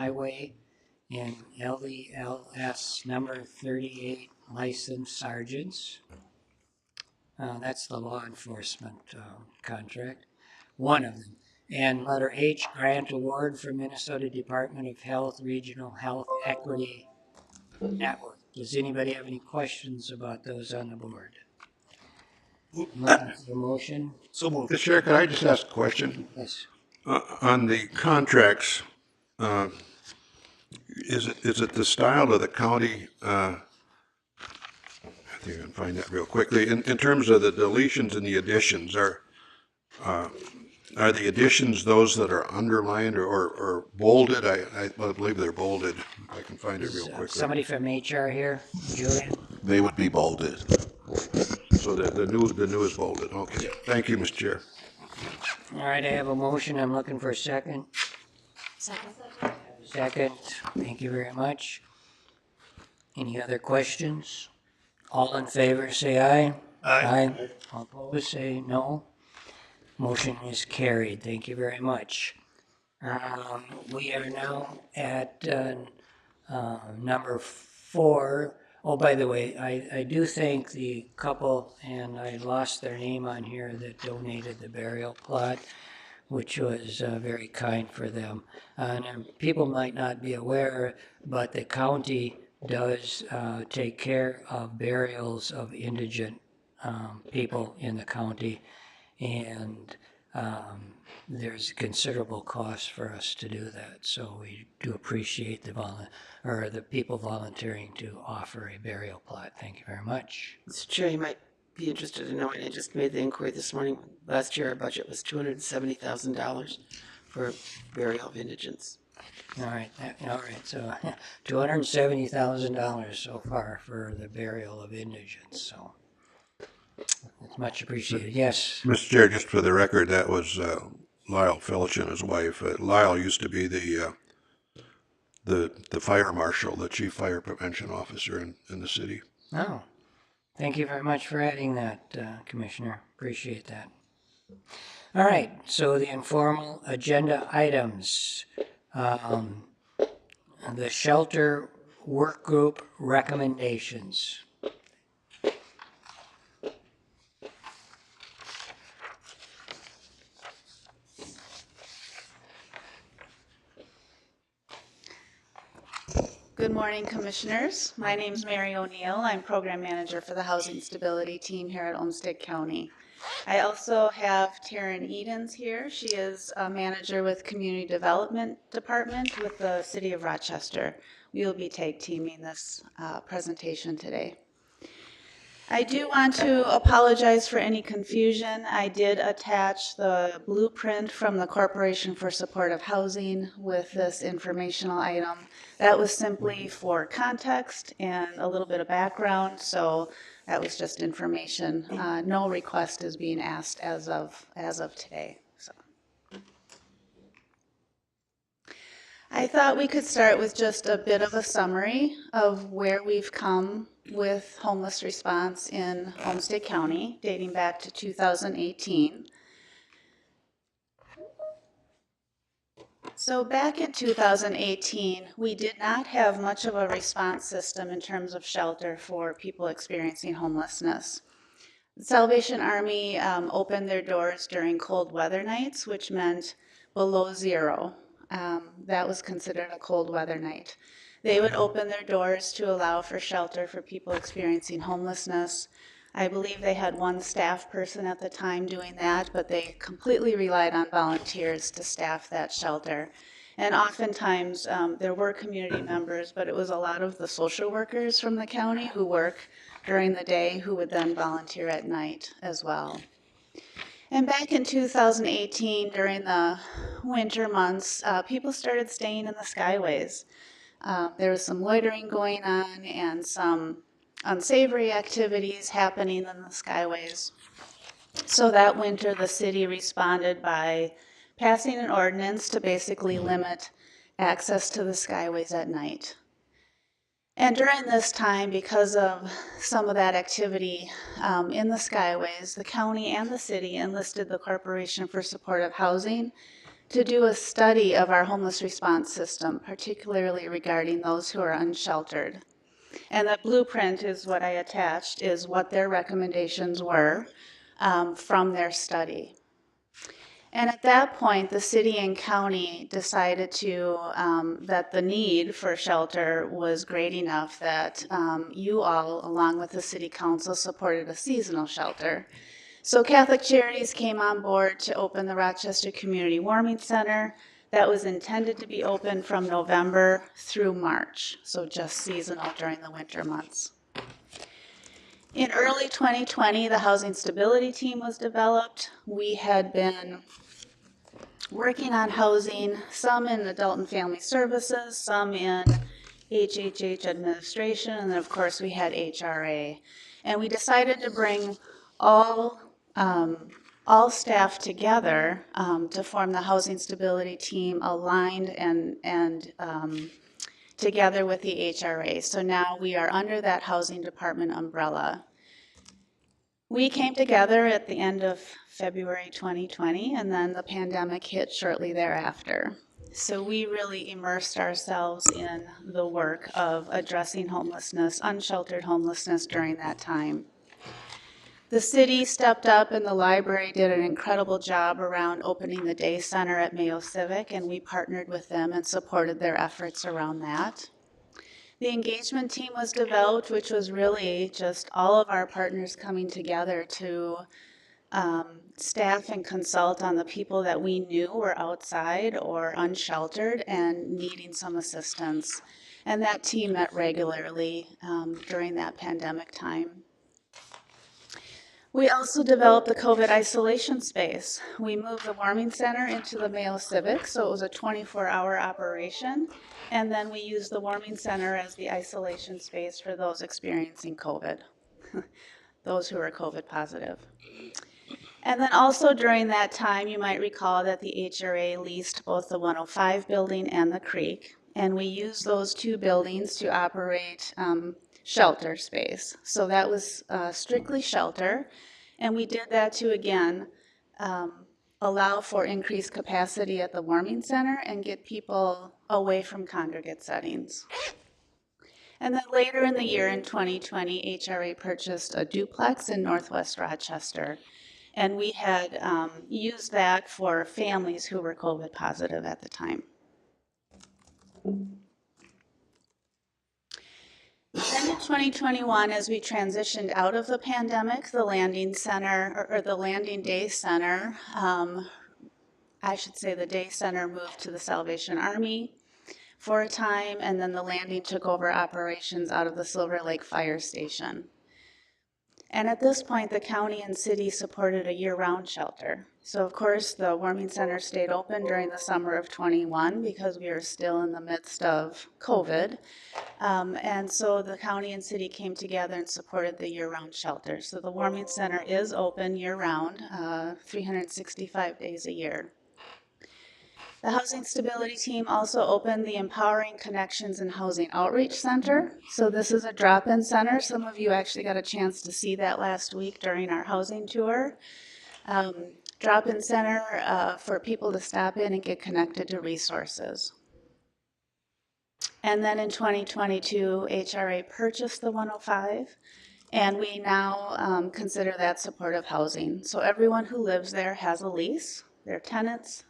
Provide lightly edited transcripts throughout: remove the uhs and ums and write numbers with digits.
Highway and LELS number 38 licensed sergeants. That's the law enforcement contract, one of them. And letter H, grant award for Minnesota Department of Health Regional Health Equity Network. Does anybody have any questions about those on the board? Looking for a motion? So moved. Mr. Chair, could I just ask a question? Yes. On the contracts, uh, is it the style of the county? I think I can find that real quickly. In terms of the deletions and the additions, are the additions those that are underlined or bolded? I believe they're bolded. I can find it real quickly. Somebody from HR here, Julian? They would be bolded. So the new is bolded. Okay. Thank you, Mr. Chair. All right, I have a motion. I'm looking for a second. Second. Thank you very much. Any other questions? All in favor, say aye. Aye. All opposed, say no. Motion is carried. Thank you very much. We are now at number 4. Oh, by the way, I do thank the couple, and I lost their name on here, that donated the burial plot, which was very kind for them. And people might not be aware, but the county does take care of burials of indigent people in the county, and there's considerable cost for us to do that. So we do appreciate the people volunteering to offer a burial plot. Thank you very much. Mr. Chair, you might be interested in knowing, I just made the inquiry this morning. Last year, our budget was $270,000 for burial of indigents. All right. So $270,000 so far for the burial of indigents. So it's much appreciated. Yes. Mr. Chair, just for the record, that was Lyle Felch and his wife. Lyle used to be the fire marshal, the chief fire prevention officer in the city. Oh, thank you very much for adding that, Commissioner. Appreciate that. All right, so the informal agenda items. The shelter work group recommendations. Good morning, Commissioners. My name is Mary O'Neill. I'm Program Manager for the Housing Stability Team here at Olmsted County. I also have Taryn Edens here. She is a manager with Community Development Department with the City of Rochester. We will be tag teaming this presentation today. I do want to apologize for any confusion. I did attach the blueprint from the Corporation for Supportive Housing with this informational item. That was simply for context and a little bit of background, so that was just information. No request is being asked as of today. So I thought we could start with just a bit of a summary of where we've come with homeless response in Olmsted County, dating back to 2018. So back in 2018, we did not have much of a response system in terms of shelter for people experiencing homelessness. The Salvation Army opened their doors during cold weather nights, which meant below zero. That was considered a cold weather night. They would open their doors to allow for shelter for people experiencing homelessness. I believe they had one staff person at the time doing that, but they completely relied on volunteers to staff that shelter. And oftentimes there were community members, but it was a lot of the social workers from the county who work during the day who would then volunteer at night as well. And back in 2018, during the winter months, people started staying in the skyways. There was some loitering going on and some unsavory activities happening in the skyways. So that winter, the city responded by passing an ordinance to basically limit access to the skyways at night. And during this time, because of some of that activity in the skyways, the county and the city enlisted the Corporation for Supportive Housing to do a study of our homeless response system, particularly regarding those who are unsheltered. And that blueprint is what I attached, is what their recommendations were from their study. And at that point, the city and county decided that the need for shelter was great enough that you all, along with the city council, supported a seasonal shelter. So Catholic Charities came on board to open the Rochester Community Warming Center. That was intended to be open from November through March, so just seasonal during the winter months. In early 2020, the Housing Stability Team was developed. We had been working on housing, some in adult and family services, some in HHH administration, and then of course we had HRA. And we decided to bring all staff together to form the Housing Stability Team, aligned and together with the HRA. So now we are under that Housing Department umbrella. We came together at the end of February 2020, and then the pandemic hit shortly thereafter. So we really immersed ourselves in the work of addressing homelessness, unsheltered homelessness during that time. The city stepped up and the library did an incredible job around opening the day center at Mayo Civic, and we partnered with them and supported their efforts around that. The engagement team was developed, which was really just all of our partners coming together to staff and consult on the people that we knew were outside or unsheltered and needing some assistance. And that team met regularly during that pandemic time. We also developed the COVID isolation space. We moved the warming center into the Mayo Civic, so it was a 24-hour operation. And then we used the warming center as the isolation space for those experiencing COVID, those who are COVID positive. And then also during that time, you might recall that the HRA leased both the 105 building and the Creek. And we used those two buildings to operate shelter space. So that was strictly shelter. And we did that to, again, allow for increased capacity at the warming center and get people away from congregate settings. And then later in the year in 2020, HRA purchased a duplex in Northwest Rochester. And we had used that for families who were COVID positive at the time. Then in 2021, as we transitioned out of the pandemic, the landing center, or the landing day center, I should say the day center moved to the Salvation Army for a time, and then the landing took over operations out of the Silver Lake Fire Station. And at this point, the county and city supported a year-round shelter. So of course, the warming center stayed open during the summer of 21 because we were still in the midst of COVID. And so the county and city came together and supported the year-round shelter. So the warming center is open year-round, 365 days a year. The Housing Stability Team also opened the Empowering Connections and Housing Outreach Center. So this is a drop-in center. Some of you actually got a chance to see that last week during our housing tour. Drop-in center for people to stop in and get connected to resources. And then in 2022, HRA purchased the 105, and we now consider that supportive housing. So everyone who lives there has a lease, they're tenants,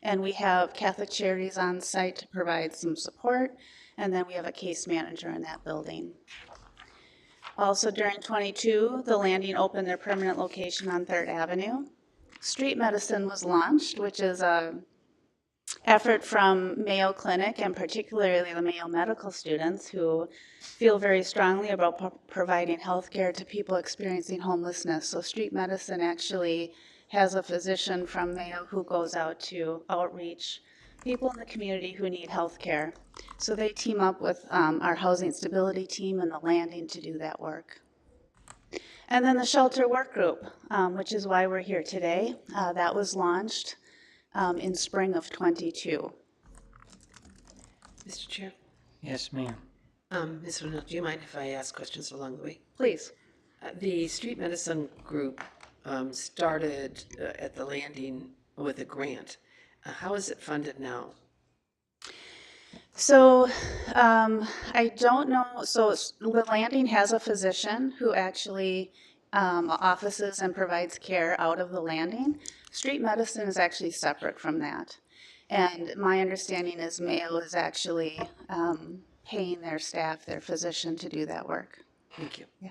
and we have Catholic Charities on site to provide some support, and then we have a case manager in that building. Also during 22, the landing opened their permanent location on 3rd Avenue. Street medicine was launched, which is an effort from Mayo Clinic and particularly the Mayo medical students who feel very strongly about providing health care to people experiencing homelessness. So street medicine actually has a physician from Mayo who goes out to outreach people in the community who need health care. So they team up with our Housing Stability Team and the landing to do that work. And then the Shelter Work Group, which is why we're here today. That was launched in spring of 22. Mr. Chair, Yes, ma'am. Ms. O'Neill, do you mind if I ask questions along the way? Please. The street medicine group started at the landing with a grant. How is it funded now? So I don't know. So the landing has a physician who actually offices and provides care out of the landing. Street medicine is actually separate from that. And my understanding is Mayo is actually paying their staff, their physician, to do that work. Thank you. Yeah.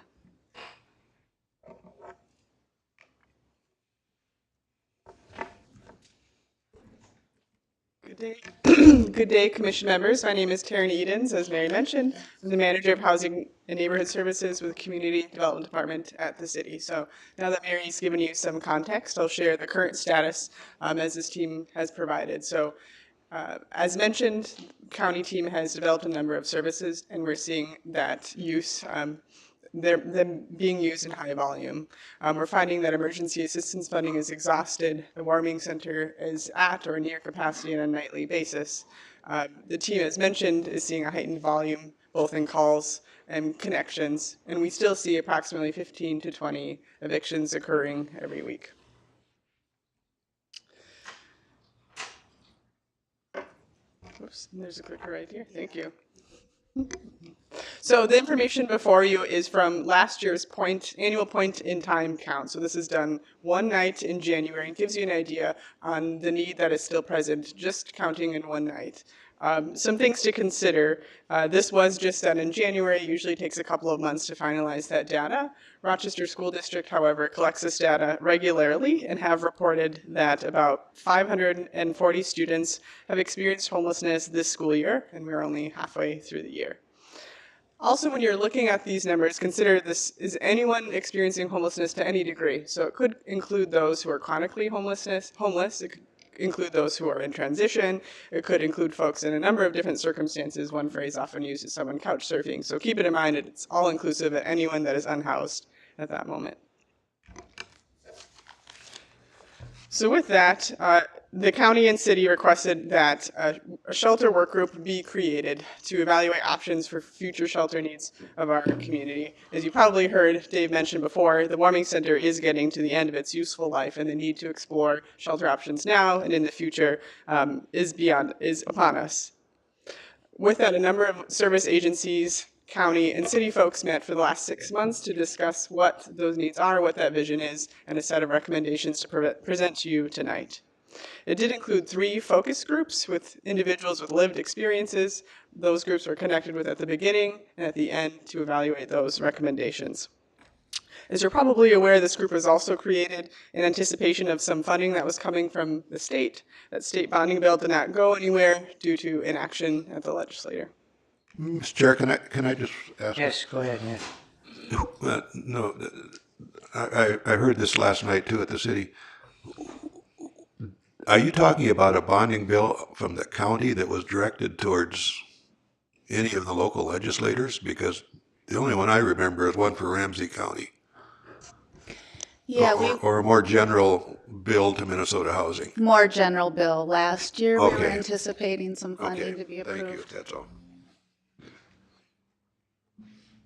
Good day. Good day, Commission members. My name is Taryn Edens. As Mary mentioned, I'm the Manager of Housing and Neighborhood Services with the Community Development Department at the city. So now that Mary's given you some context, I'll share the current status as this team has provided. So as mentioned, county team has developed a number of services, and we're seeing that use them being used in high volume. We're finding that emergency assistance funding is exhausted. The warming center is at or near capacity on a nightly basis. The team, as mentioned, is seeing a heightened volume both in calls and connections, and we still see approximately 15 to 20 evictions occurring every week. Oops, there's a clicker right here. Thank you. So the information before you is from last year's annual point in time count. So this is done one night in January and gives you an idea on the need that is still present, just counting in one night. Some things to consider. This was just done in January. It usually takes a couple of months to finalize that data. Rochester School District, however, collects this data regularly and have reported that about 540 students have experienced homelessness this school year, and we're only halfway through the year. Also, when you're looking at these numbers, consider this: is anyone experiencing homelessness to any degree? So it could include those who are chronically homeless. It could include those who are in transition. It could include folks in a number of different circumstances. One phrase often used is someone couch surfing. So keep it in mind, it's all inclusive of anyone that is unhoused at that moment. So with that, the county and city requested that a shelter work group be created to evaluate options for future shelter needs of our community. As you probably heard Dave mention before, the warming center is getting to the end of its useful life, and the need to explore shelter options now and in the future is upon us. With that, a number of service agencies, county, and city folks met for the last 6 months to discuss what those needs are, what that vision is, and a set of recommendations to present to you tonight. It did include 3 focus groups with individuals with lived experiences. Those groups were connected with at the beginning and at the end to evaluate those recommendations. As you're probably aware, this group was also created in anticipation of some funding that was coming from the state. That state bonding bill did not go anywhere due to inaction at the legislature. Mr. Chair, can I just ask? Yes, go ahead, yeah. No, I heard this last night too at the city. Are you talking about a bonding bill from the county that was directed towards any of the local legislators? Because the only one I remember is one for Ramsey County. Yeah, or a more general bill to Minnesota Housing. more general bill. Last year, we were Okay. anticipating some funding Okay, to be thank you, approved. that's all.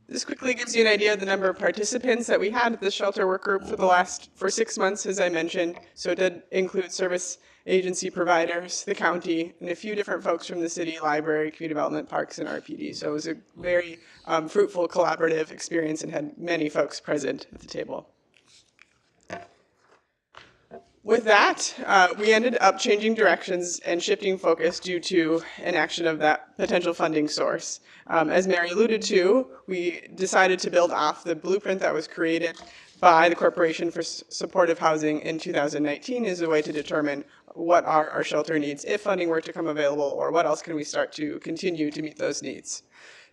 This quickly gives you an idea of the number of participants that we had at the shelter work group for 6 months, as I mentioned. So it did include service agency providers, the county, and a few different folks from the city, library, community development, parks, and RPD. So it was a very fruitful collaborative experience and had many folks present at the table. With that, we ended up changing directions and shifting focus due to inaction of that potential funding source. As Mary alluded to, we decided to build off the blueprint that was created by the Corporation for Supportive Housing in 2019 as a way to determine what are our shelter needs if funding were to come available, or what else can we start to continue to meet those needs.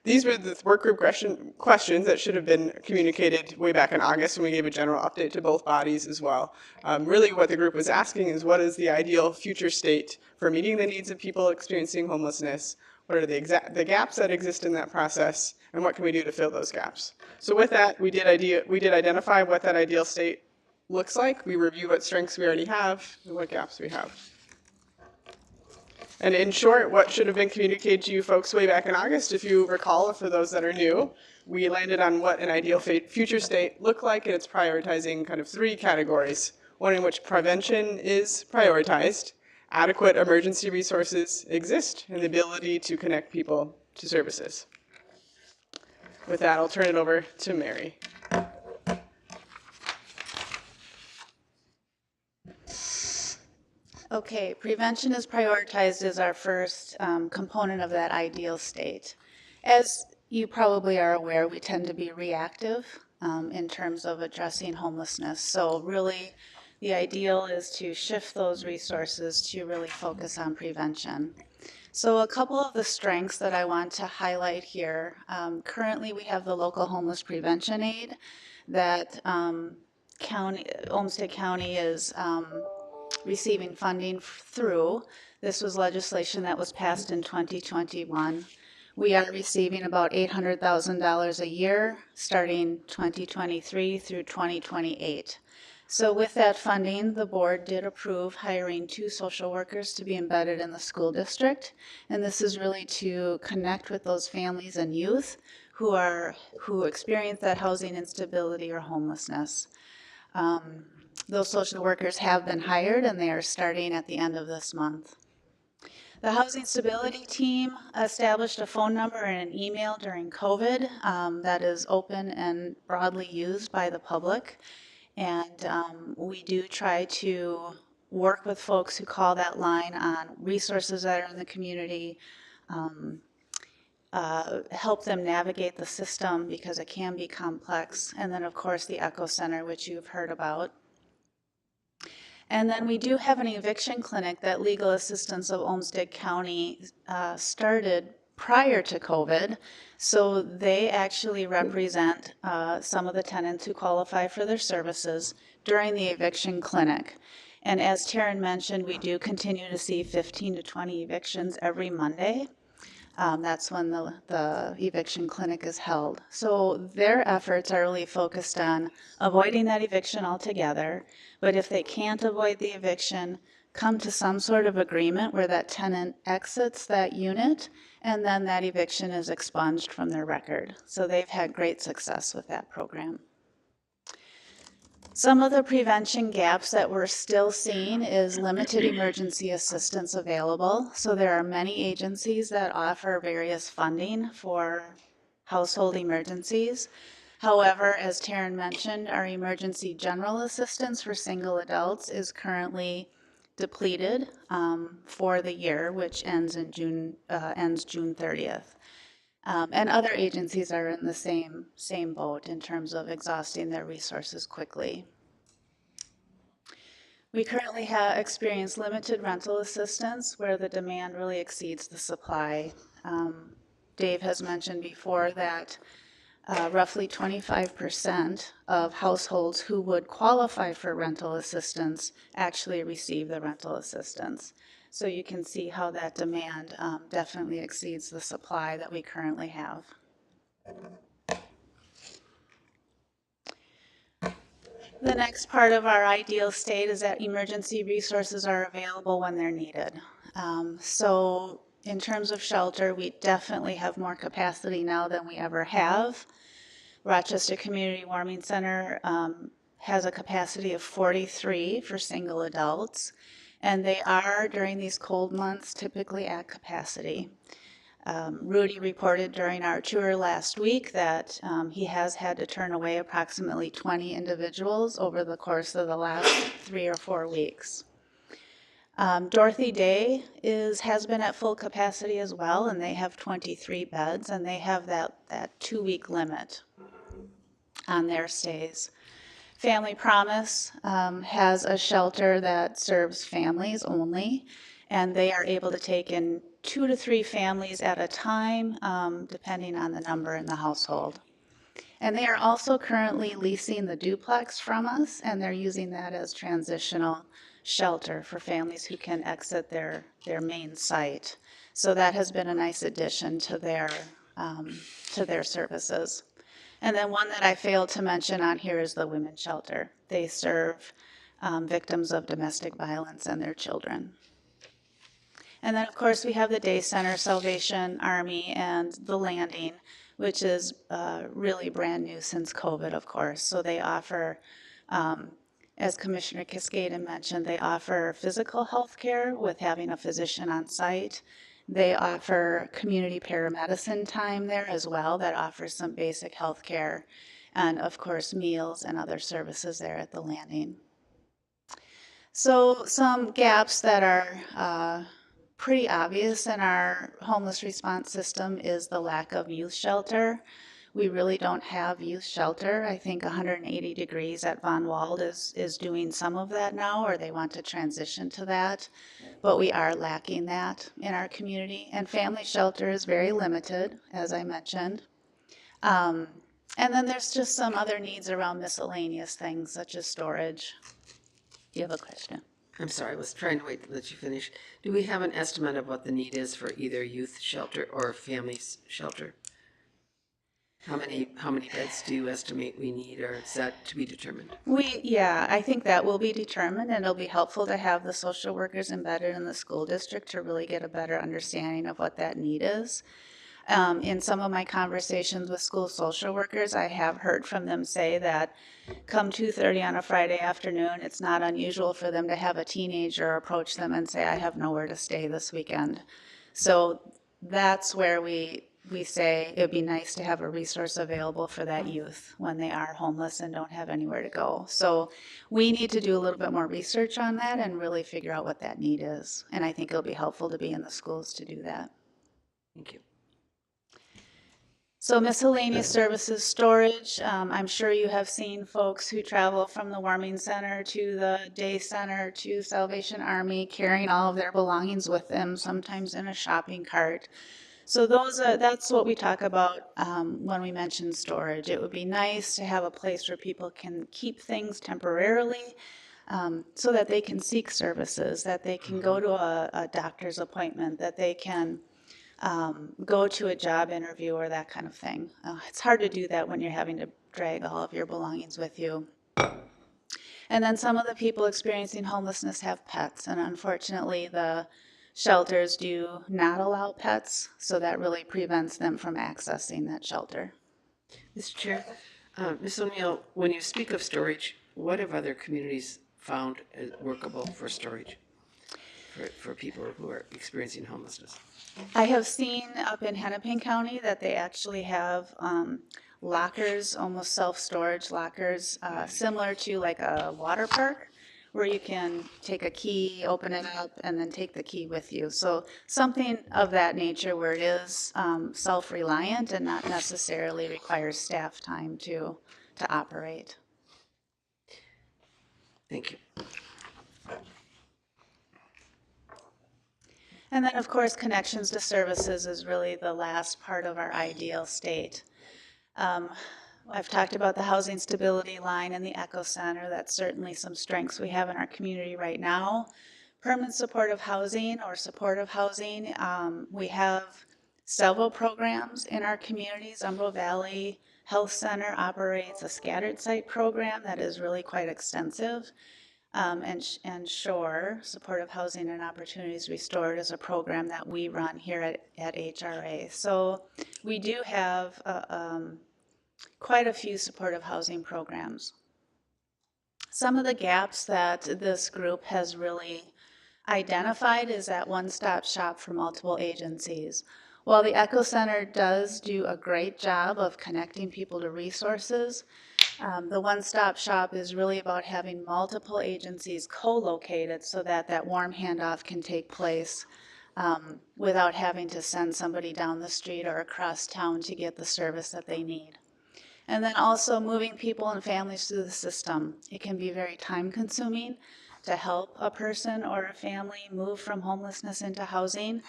These were the work group questions that should have been communicated way back in August when we gave a general update to both bodies as well. Really what the group was asking is, what is the ideal future state for meeting the needs of people experiencing homelessness? What are the gaps that exist in that process? And what can we do to fill those gaps? So with that, we did identify what that ideal state looks like. We review what strengths we already have and what gaps we have. And in short, what should have been communicated to you folks way back in August, if you recall, for those that are new, we landed on what an ideal future state looked like, and it's prioritizing kind of 3 categories. One in which prevention is prioritized, adequate emergency resources exist and the ability to connect people to services. With that, I'll turn it over to Mary. Okay, prevention is prioritized as our first component of that ideal state. As you probably are aware, we tend to be reactive in terms of addressing homelessness. So really, the ideal is to shift those resources to really focus on prevention. So a couple of the strengths that I want to highlight here. Currently, we have the local homeless prevention aid that Olmsted County is receiving funding through. This was legislation that was passed in 2021. We are receiving about $800,000 a year starting 2023 through 2028. So with that funding, the board did approve hiring 2 social workers to be embedded in the school district. And this is really to connect with those families and youth who experience that housing instability or homelessness. Those social workers have been hired and they are starting at the end of this month. The Housing Stability Team established a phone number and an email during COVID that is open and broadly used by the public. And we do try to work with folks who call that line on resources that are in the community, help them navigate the system because it can be complex. And then, of course, the Echo Center, which you've heard about. And then we do have an eviction clinic that Legal Assistance of Olmsted County started prior to COVID. So they actually represent some of the tenants who qualify for their services during the eviction clinic. And as Taryn mentioned, we do continue to see 15 to 20 evictions every Monday. That's when the eviction clinic is held. So their efforts are really focused on avoiding that eviction altogether. But if they can't avoid the eviction, come to some sort of agreement where that tenant exits that unit and then that eviction is expunged from their record. So they've had great success with that program. Some of the prevention gaps that we're still seeing is limited emergency assistance available. So there are many agencies that offer various funding for household emergencies. However, as Taryn mentioned, our emergency general assistance for single adults is currently depleted for the year, which ends June 30th. And other agencies are in the same boat in terms of exhausting their resources quickly. We currently experience limited rental assistance where the demand really exceeds the supply. Dave has mentioned before that roughly 25% of households who would qualify for rental assistance actually receive the rental assistance. So you can see how that demand definitely exceeds the supply that we currently have. The next part of our ideal state is that emergency resources are available when they're needed. So in terms of shelter, we definitely have more capacity now than we ever have. Rochester Community Warming Center has a capacity of 43 for single adults, and they are, during these cold months, typically at capacity. Rudy reported during our tour last week that he has had to turn away approximately 20 individuals over the course of the last 3 or 4 weeks. Dorothy Day has been at full capacity as well, and they have 23 beds, and they have that 2-week limit on their stays. Family Promise has a shelter that serves families only, and they are able to take in 2 to 3 families at a time, depending on the number in the household. And they are also currently leasing the duplex from us, and they're using that as transitional shelter for families who can exit their main site. So that has been a nice addition to their services. And then one that I failed to mention on here is the women's shelter. They serve victims of domestic violence and their children. And then, of course, we have the Day Center, Salvation Army, and the Landing, which is really brand new since COVID, of course. So they offer As Commissioner Cascade mentioned, they offer physical health care with having a physician on site. They offer community paramedicine time there as well that offers some basic health care, and of course meals and other services there at the landing. So some gaps that are pretty obvious in our homeless response system is the lack of youth shelter. We really don't have youth shelter. I think 180 Degrees at Von Wald is doing some of that now, or they want to transition to that. But we are lacking that in our community. And family shelter is very limited, as I mentioned. And then there's just some other needs around miscellaneous things, such as storage. Do you have a question? I'm sorry, I was trying to wait to let you finish. Do we have an estimate of what the need is for either youth shelter or family shelter? How many beds do you estimate we need, or is that to be determined? Yeah, I think that will be determined, and it'll be helpful to have the social workers embedded in the school district to really get a better understanding of what that need is. In some of my conversations with school social workers, I have heard from them say that come 2:30 on a Friday afternoon, it's not unusual for them to have a teenager approach them and say, I have nowhere to stay this weekend. So that's where we say it would be nice to have a resource available for that youth when they are homeless and don't have anywhere to go. So we need to do a little bit more research on that and really figure out what that need is. And I think it'll be helpful to be in the schools to do that. Thank you. So miscellaneous services storage, I'm sure you have seen folks who travel from the warming center to the day center to Salvation Army carrying all of their belongings with them, sometimes in a shopping cart. So that's what we talk about when we mention storage. It would be nice to have a place where people can keep things temporarily so that they can seek services, that they can go to a doctor's appointment, that they can go to a job interview or that kind of thing. It's hard to do that when you're having to drag all of your belongings with you. And then some of the people experiencing homelessness have pets, and unfortunately the shelters do not allow pets, so that really prevents them from accessing that shelter. Mr. Chair, Ms. O'Neill, when you speak of storage, what have other communities found workable for storage for people who are experiencing homelessness? I have seen up in Hennepin County that they actually have lockers, almost self-storage lockers, similar to like a water park, where you can take a key, open it up, and then take the key with you. So something of that nature where it is self-reliant and not necessarily requires staff time to operate. Thank you. And then, of course, connections to services is really the last part of our ideal state. I've talked about the housing stability line and the Echo Center. That's certainly some strengths we have in our community right now. Permanent supportive housing or supportive housing, we have several programs in our communities. Umbro Valley Health Center operates a scattered site program that is really quite extensive. And SHORE, Supportive Housing and Opportunities Restored, is a program that we run here at HRA. So we do have quite a few supportive housing programs. Some of the gaps that this group has really identified is that one-stop shop for multiple agencies. While the Echo Center does do a great job of connecting people to resources, the one-stop shop is really about having multiple agencies co-located so that that warm handoff can take place without having to send somebody down the street or across town to get the service that they need. And then also moving people and families through the system. It can be very time-consuming to help a person or a family move from homelessness into housing.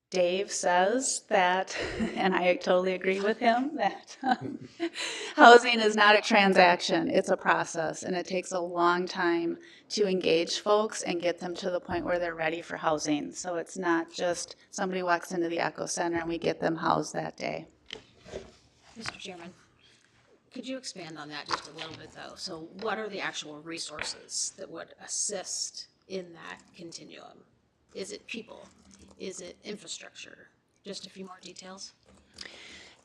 Dave says that, and I totally agree with him, that housing is not a transaction, it's a process, and it takes a long time to engage folks and get them to the point where they're ready for housing. So it's not just somebody walks into the Echo Center and we get them housed that day. Mr. Chairman, could you expand on that just a little bit though? So what are the actual resources that would assist in that continuum? Is it people? Is it infrastructure? Just a few more details.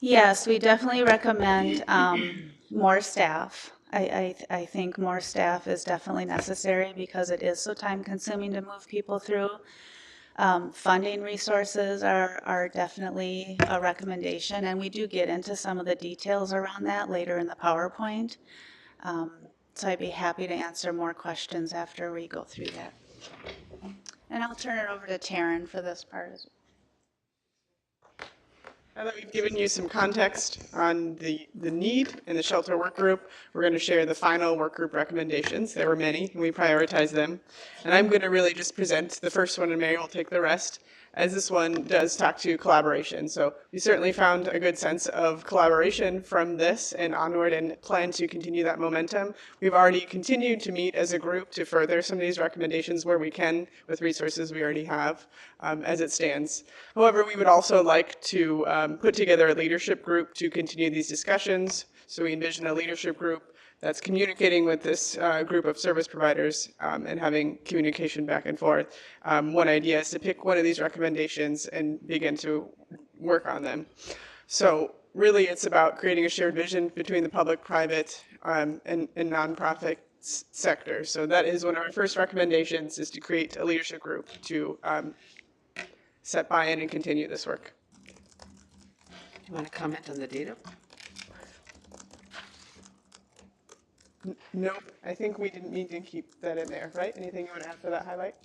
Yes, we definitely recommend more staff. I think more staff is definitely necessary because it is so time consuming to move people through. Funding resources are definitely a recommendation, and we do get into some of the details around that later in the PowerPoint. So I'd be happy to answer more questions after we go through that. And I'll turn it over to Taryn for this part as well. Now that we've given you some context on the need in the shelter work group, we're going to share the final work group recommendations. There were many, and we prioritized them. And I'm going to really just present the first one, and Mary will take the rest, as this one does talk to collaboration. So we certainly found a good sense of collaboration from this and onward and plan to continue that momentum. We've already continued to meet as a group to further some of these recommendations where we can with resources we already have as it stands. However, we would also like to put together a leadership group to continue these discussions. So we envision a leadership group that's communicating with this group of service providers and having communication back and forth. One idea is to pick one of these recommendations and begin to work on them. So really it's about creating a shared vision between the public, private, and nonprofit sector. So that is one of our first recommendations, is to create a leadership group to set buy-in and continue this work. Do you want to comment on the data? Nope, I think we didn't need to keep that in there, right? Anything you want to add for that highlight?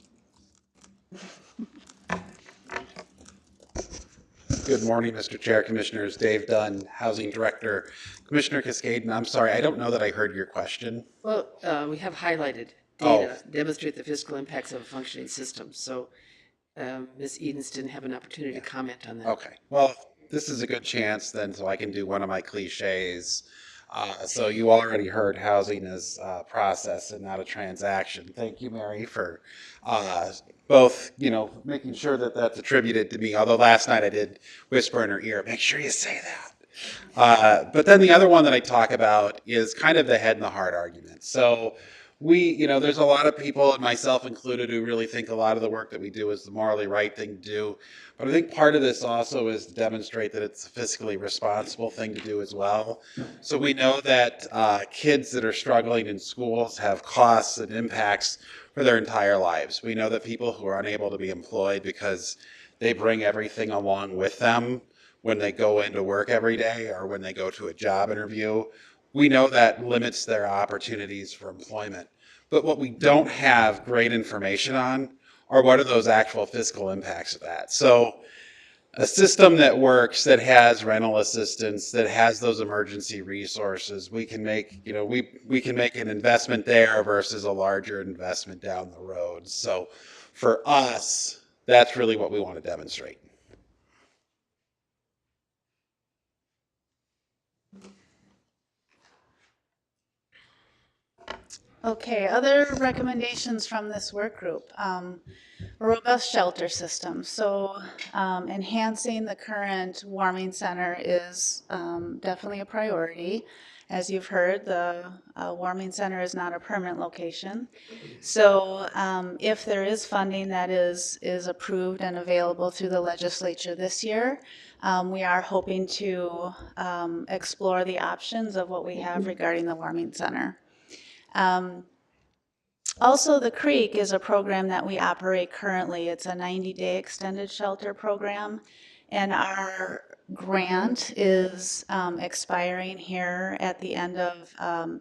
Good morning, Mr. Chair, Commissioners. Dave Dunn, Housing Director. Commissioner Cascaden, I'm sorry, I don't know that I heard your question. Well, we have highlighted data demonstrate the fiscal impacts of a functioning system. So Ms. Edens didn't have an opportunity to comment on that. Okay, well, this is a good chance then so I can do one of my cliches. So you already heard housing is a process and not a transaction. Thank you, Mary, for both, making sure that that's attributed to me. Although last night I did whisper in her ear, make sure you say that. But then the other one that I talk about is kind of the head and the heart argument. So there's a lot of people, and myself included, who really think a lot of the work that we do is the morally right thing to do. But I think part of this also is to demonstrate that it's a fiscally responsible thing to do as well. So we know that kids that are struggling in schools have costs and impacts for their entire lives. We know that people who are unable to be employed because they bring everything along with them when they go into work every day or when they go to a job interview, we know that limits their opportunities for employment. But what we don't have great information on are what are those actual fiscal impacts of that. So a system that works, that has rental assistance, that has those emergency resources, we can make, we can make an investment there versus a larger investment down the road. So for us, that's really what we want to demonstrate. Okay, other recommendations from this work group. A robust shelter system. So enhancing the current warming center is definitely a priority. As you've heard, the warming center is not a permanent location. So if there is funding that is approved and available through the legislature this year, we are hoping to explore the options of what we have regarding the warming center. Also, the Creek is a program that we operate currently. It's a 90-day extended shelter program, and our grant is expiring here at the end of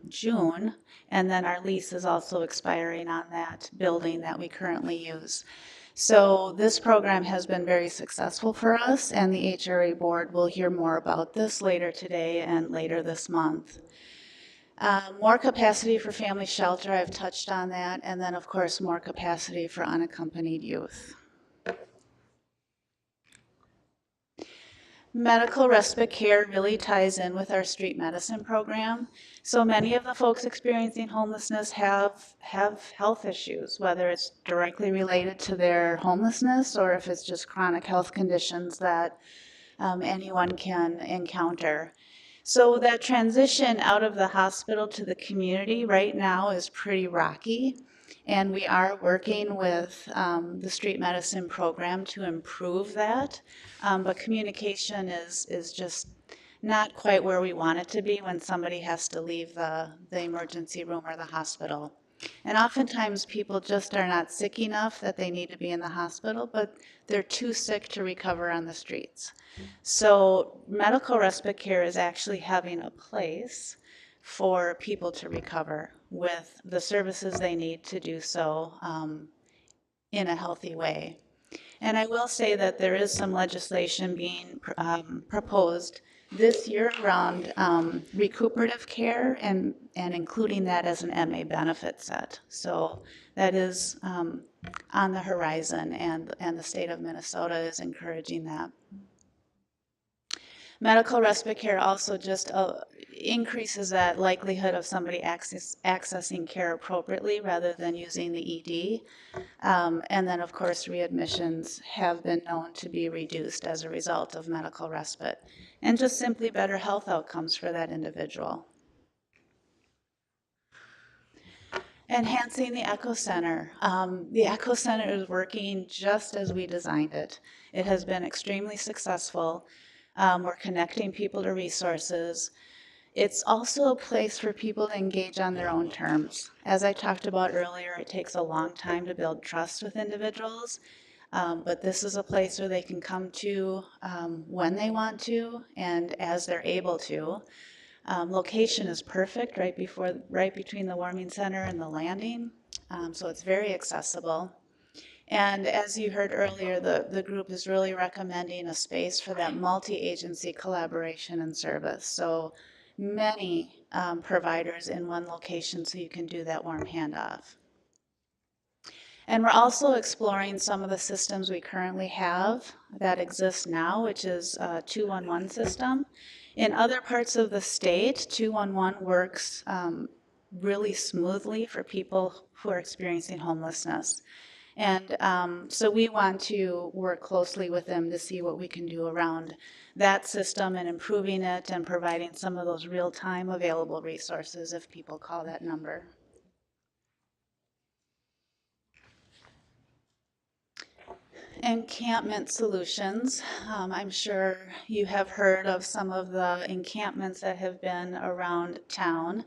June, and then our lease is also expiring on that building that we currently use. So this program has been very successful for us, and the HRA board will hear more about this later today and later this month. More capacity for family shelter, I've touched on that, and then of course more capacity for unaccompanied youth. Medical respite care really ties in with our street medicine program. So many of the folks experiencing homelessness have health issues, whether it's directly related to their homelessness or if it's just chronic health conditions that anyone can encounter. So that transition out of the hospital to the community right now is pretty rocky, and we are working with the street medicine program to improve that, but communication is just not quite where we want it to be when somebody has to leave the emergency room or the hospital. And oftentimes people just are not sick enough that they need to be in the hospital, but they're too sick to recover on the streets. So medical respite care is actually having a place for people to recover with the services they need to do so in a healthy way. And I will say that there is some legislation being proposed this year around recuperative care and including that as an MA benefit set. So that is on the horizon, and the state of Minnesota is encouraging that. Medical respite care also just increases that likelihood of somebody accessing care appropriately rather than using the ED. And then, of course, readmissions have been known to be reduced as a result of medical respite, and just simply better health outcomes for that individual. Enhancing the Echo Center. The Echo Center is working just as we designed it. It has been extremely successful. We're connecting people to resources. It's also a place for people to engage on their own terms. As I talked about earlier, it takes a long time to build trust with individuals, but this is a place where they can come to when they want to and as they're able to. Location is perfect right between the warming center and the landing, so it's very accessible. And as you heard earlier, the group is really recommending a space for that multi-agency collaboration and service. So many providers in one location so you can do that warm handoff. And we're also exploring some of the systems we currently have that exist now, which is a 211 system. In other parts of the state, 211 works really smoothly for people who are experiencing homelessness. And so we want to work closely with them to see what we can do around that system and improving it and providing some of those real-time available resources if people call that number. Encampment solutions. I'm sure you have heard of some of the encampments that have been around town.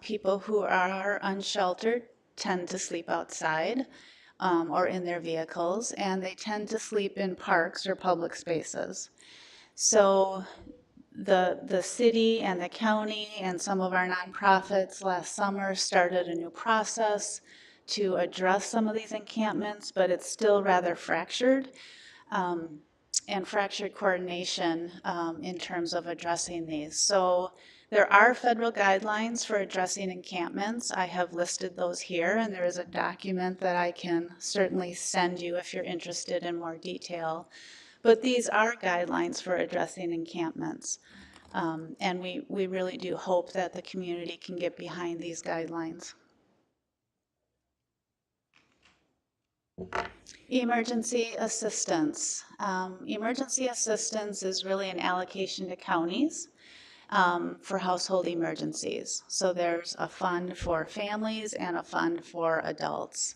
People who are unsheltered tend to sleep outside or in their vehicles, and they tend to sleep in parks or public spaces. So the city and the county and some of our nonprofits last summer started a new process to address some of these encampments, but it's still rather fractured and fractured coordination in terms of addressing these. So there are federal guidelines for addressing encampments. I have listed those here, and there is a document that I can certainly send you if you're interested in more detail. But these are guidelines for addressing encampments. And we really do hope that the community can get behind these guidelines. Emergency assistance. Emergency assistance is really an allocation to counties for household emergencies. So there's a fund for families and a fund for adults.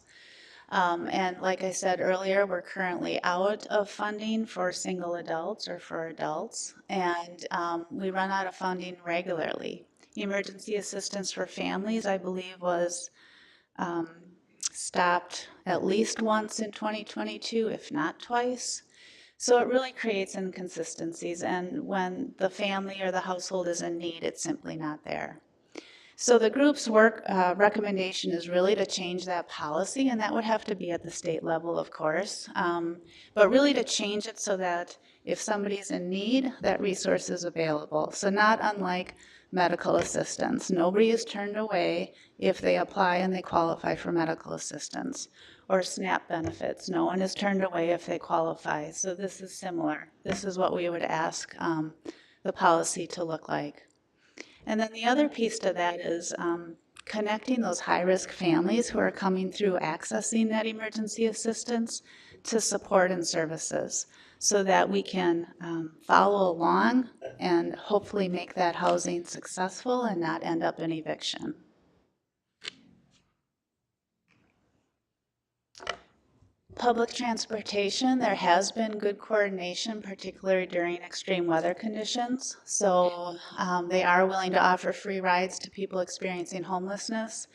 And like I said earlier, we're currently out of funding for single adults or for adults, and we run out of funding regularly. Emergency assistance for families, I believe, was stopped at least once in 2022, if not twice. So it really creates inconsistencies, and when the family or the household is in need, it's simply not there. So the group's work recommendation is really to change that policy, and that would have to be at the state level, of course, but really to change it so that if somebody's in need, that resource is available. So not unlike medical assistance. Nobody is turned away if they apply and they qualify for medical assistance. Or SNAP benefits. No one is turned away if they qualify. So this is similar. This is what we would ask the policy to look like. And then the other piece to that is connecting those high-risk families who are coming through accessing that emergency assistance to support and services so that we can follow along and hopefully make that housing successful and not end up in eviction. Public transportation, there has been good coordination, particularly during extreme weather conditions. So they are willing to offer free rides to people experiencing homelessness.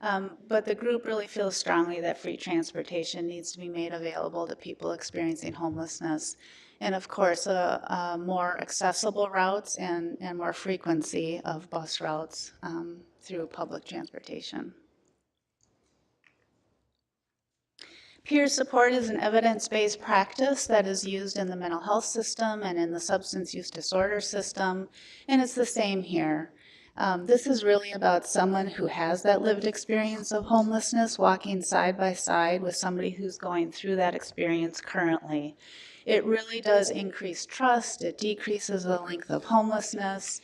But the group really feels strongly that free transportation needs to be made available to people experiencing homelessness. And of course, more accessible routes and more frequency of bus routes through public transportation. Peer support is an evidence-based practice that is used in the mental health system and in the substance use disorder system, and it's the same here. This is really about someone who has that lived experience of homelessness walking side by side with somebody who's going through that experience currently. It really does increase trust, it decreases the length of homelessness.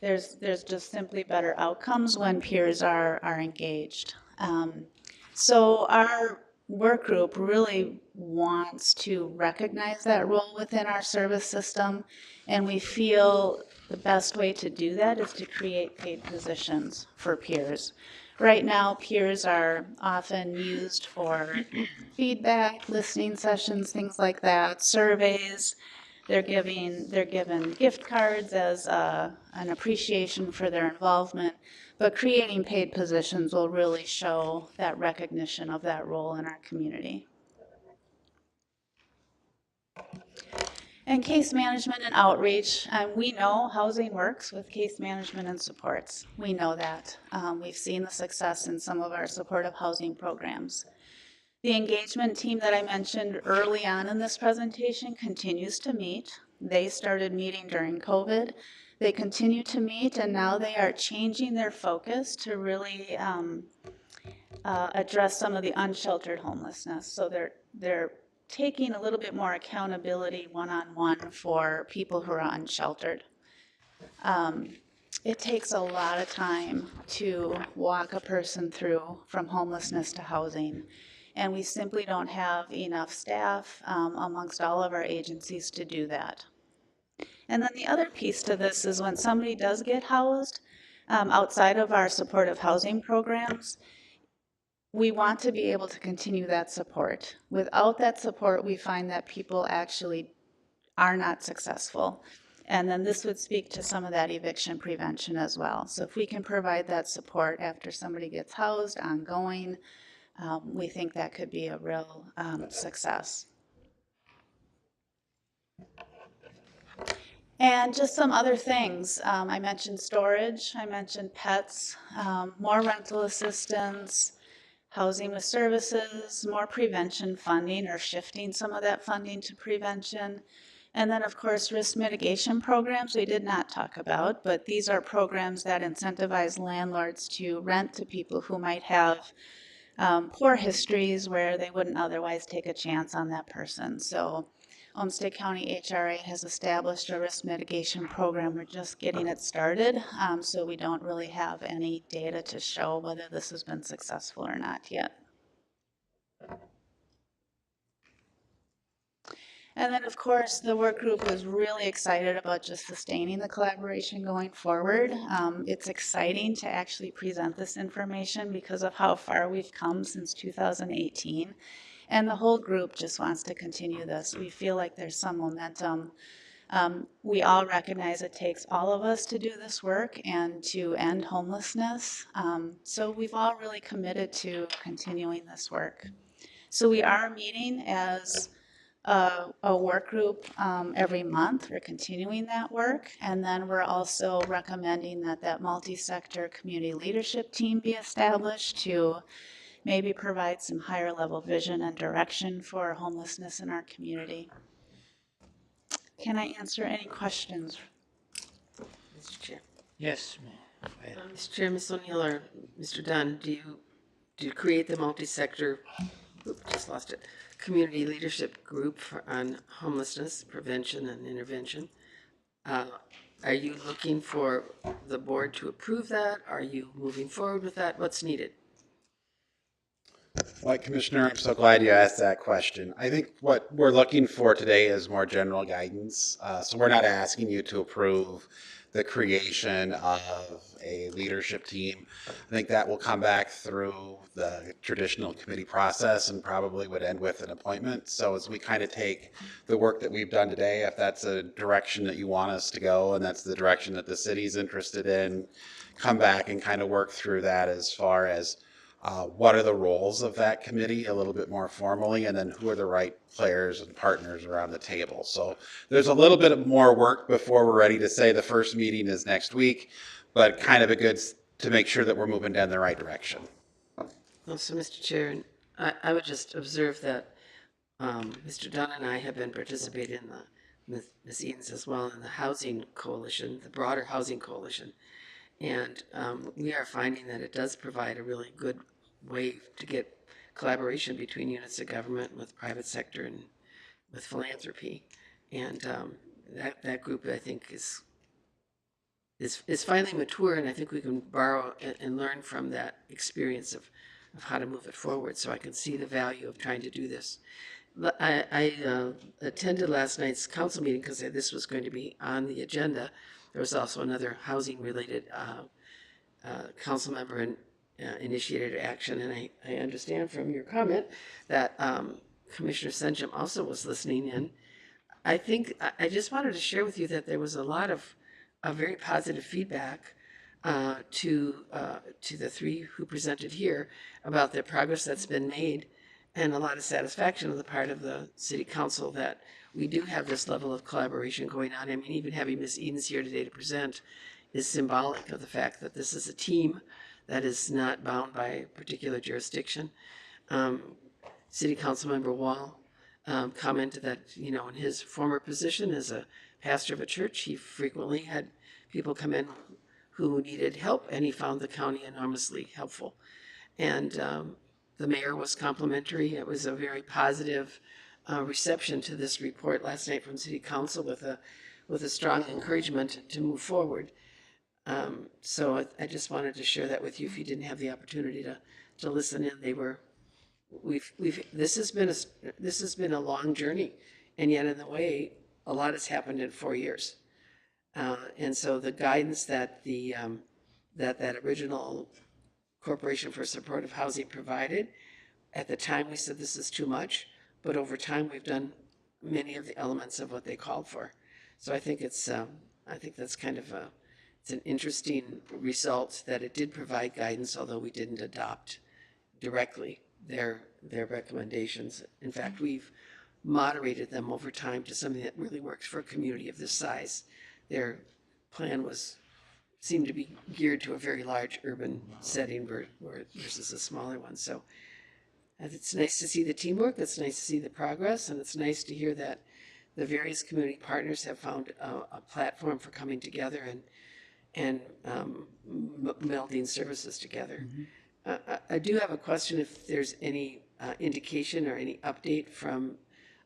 There's just simply better outcomes when peers are engaged. So our work group really wants to recognize that role within our service system, and we feel the best way to do that is to create paid positions for peers. Right now, peers are often used for feedback, listening sessions, things like that, surveys. They're given gift cards as an appreciation for their involvement, but creating paid positions will really show that recognition of that role in our community. And case management and outreach, we know housing works with case management and supports. We know that. We've seen the success in some of our supportive housing programs. The engagement team that I mentioned early on in this presentation continues to meet. They started meeting during COVID. They continue to meet, and now they are changing their focus to really address some of the unsheltered homelessness. So they're taking a little bit more accountability one-on-one for people who are unsheltered. It takes a lot of time to walk a person through from homelessness to housing, and we simply don't have enough staff amongst all of our agencies to do that. And then the other piece to this is when somebody does get housed outside of our supportive housing programs, we want to be able to continue that support. Without that support, we find that people actually are not successful. And then this would speak to some of that eviction prevention as well. So if we can provide that support after somebody gets housed, ongoing, we think that could be a real success. And just some other things. I mentioned storage, I mentioned pets, more rental assistance, housing with services, more prevention funding or shifting some of that funding to prevention. And then, of course, risk mitigation programs we did not talk about, but these are programs that incentivize landlords to rent to people who might have poor histories where they wouldn't otherwise take a chance on that person. So Olmsted County HRA has established a risk mitigation program. We're just getting it started, so we don't really have any data to show whether this has been successful or not yet. And then, of course, the work group was really excited about just sustaining the collaboration going forward. It's exciting to actually present this information because of how far we've come since 2018. And the whole group just wants to continue this. We feel like there's some momentum. We all recognize it takes all of us to do this work and to end homelessness. So we've all really committed to continuing this work. So we are meeting as a work group every month. We're continuing that work. And then we're also recommending that that multi-sector community leadership team be established to maybe provide some higher level vision and direction for homelessness in our community. Can I answer any questions? Mr. Chair. Yes, ma'am. Go ahead. Mr. Chair, Ms. O'Neill or Mr. Dunn, do you create the multi-sector, just lost it, community leadership group on homelessness prevention and intervention? Are you looking for the board to approve that? Are you moving forward with that? What's needed? Like Commissioner, I'm so glad you asked that question. I think what we're looking for today is more general guidance. So we're not asking you to approve the creation of a leadership team. I think that will come back through the traditional committee process and probably would end with an appointment. So as we kind of take the work that we've done today, if that's a direction that you want us to go and that's the direction that the city's interested in, come back and kind of work through that as far as what are the roles of that committee a little bit more formally, and then who are the right players and partners around the table. So there's a little bit more work before we're ready to say the first meeting is next week, but kind of a good to make sure that we're moving down the right direction. Well, so, Mr. Chair, I would just observe that Mr. Dunn and I have been participating in Ms. Edens as well, in the housing coalition, the broader housing coalition. And we are finding that it does provide a really good way to get collaboration between units of government with private sector and with philanthropy. And that group, I think, is finally mature, and I think we can borrow and learn from that experience of how to move it forward. So I can see the value of trying to do this. I attended last night's council meeting because this was going to be on the agenda. There was also another housing-related council member initiated action, and I understand from your comment that Commissioner Senjum also was listening in. I think I just wanted to share with you that there was a lot of very positive feedback to the three who presented here about the progress that's been made, and a lot of satisfaction on the part of the city council that we do have this level of collaboration going on. I mean, even having Ms. Edens here today to present is symbolic of the fact that this is a team that is not bound by a particular jurisdiction. City Council Member Wall commented that, you know, in his former position as a pastor of a church, he frequently had people come in who needed help, and he found the county enormously helpful. And the mayor was complimentary. It was a very positive reception to this report last night from City Council with a strong encouragement to move forward. So I just wanted to share that with you if you didn't have the opportunity to listen in. This has been a long journey, and yet in the way a lot has happened in 4 years. And so the guidance that that original Corporation for Supportive Housing provided, at the time we said this is too much, but over time we've done many of the elements of what they called for. So I think that's kind of it's an interesting result that it did provide guidance, although we didn't adopt directly their recommendations. In fact, we've moderated them over time to something that really works for a community of this size. Their plan seemed to be geared to a very large urban setting versus a smaller one. So it's nice to see the teamwork, it's nice to see the progress, and it's nice to hear that the various community partners have found a platform for coming together and melding services together. I do have a question if there's any indication or any update from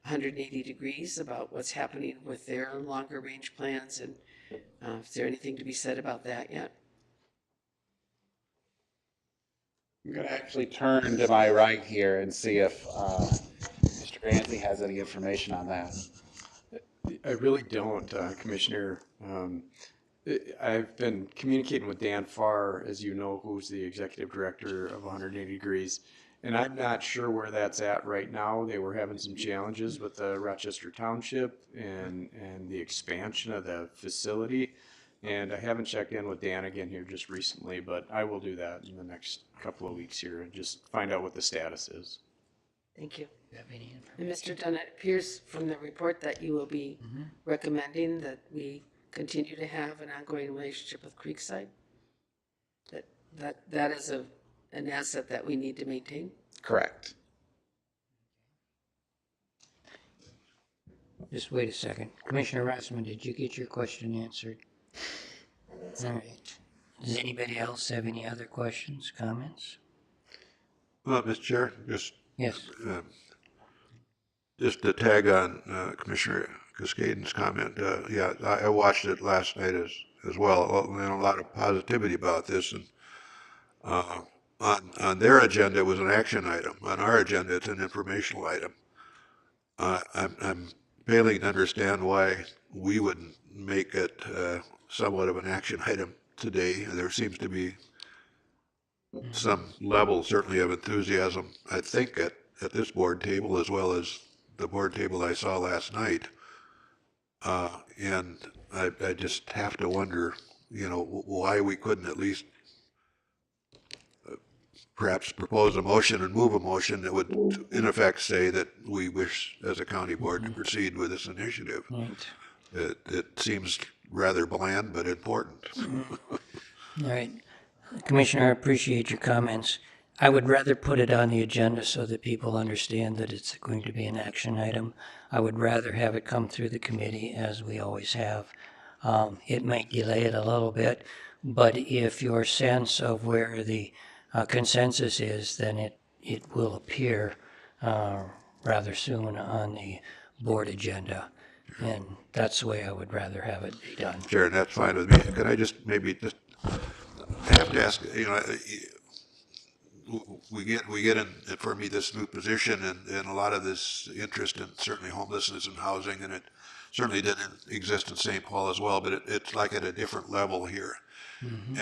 180 Degrees about what's happening with their longer range plans, and is there anything to be said about that yet? I'm going to actually turn to my right here and see if Mr. Grancy has any information on that. I really don't, Commissioner. I've been communicating with Dan Farr, as you know, who's the executive director of 180 Degrees, and I'm not sure where that's at right now. They were having some challenges with the Rochester Township and the expansion of the facility, and I haven't checked in with Dan again here just recently, but I will do that in the next couple of weeks here and just find out what the status is. Thank you. Do you have any And information? Mr. Dunn, it appears from the report that you will be recommending that we continue to have an ongoing relationship with Creekside. That is an asset that we need to maintain. Correct. Just wait a second. Commissioner Rossman, did you get your question answered? All right. Does anybody else have any other questions, comments? Well, Mr. Chair, Yes. just to tag on Commissioner Cascaden's comment, yeah, I watched it last night as well, and a lot of positivity about this, and on their agenda, it was an action item. On our agenda, it's an informational item. I'm failing to understand why we wouldn't make it somewhat of an action item today. There seems to be some level, certainly, of enthusiasm, I think, at this board table as well as the board table I saw last night. And I just have to wonder, why we couldn't at least perhaps propose a motion and move a motion that would, in effect, say that we wish, as a county board, to proceed with this initiative. Right. It seems rather bland, but important. All right. Commissioner, I appreciate your comments. I would rather put it on the agenda so that people understand that it's going to be an action item. I would rather have it come through the committee as we always have. It might delay it a little bit, but if your sense of where the consensus is, then it will appear rather soon on the board agenda. And that's the way I would rather have it be done. Sure, and that's fine with me. Could I just I have to ask, we get in, for me, this new position and a lot of this interest in certainly homelessness and housing, and it certainly didn't exist in St. Paul as well, but it's like at a different level here. Mm-hmm.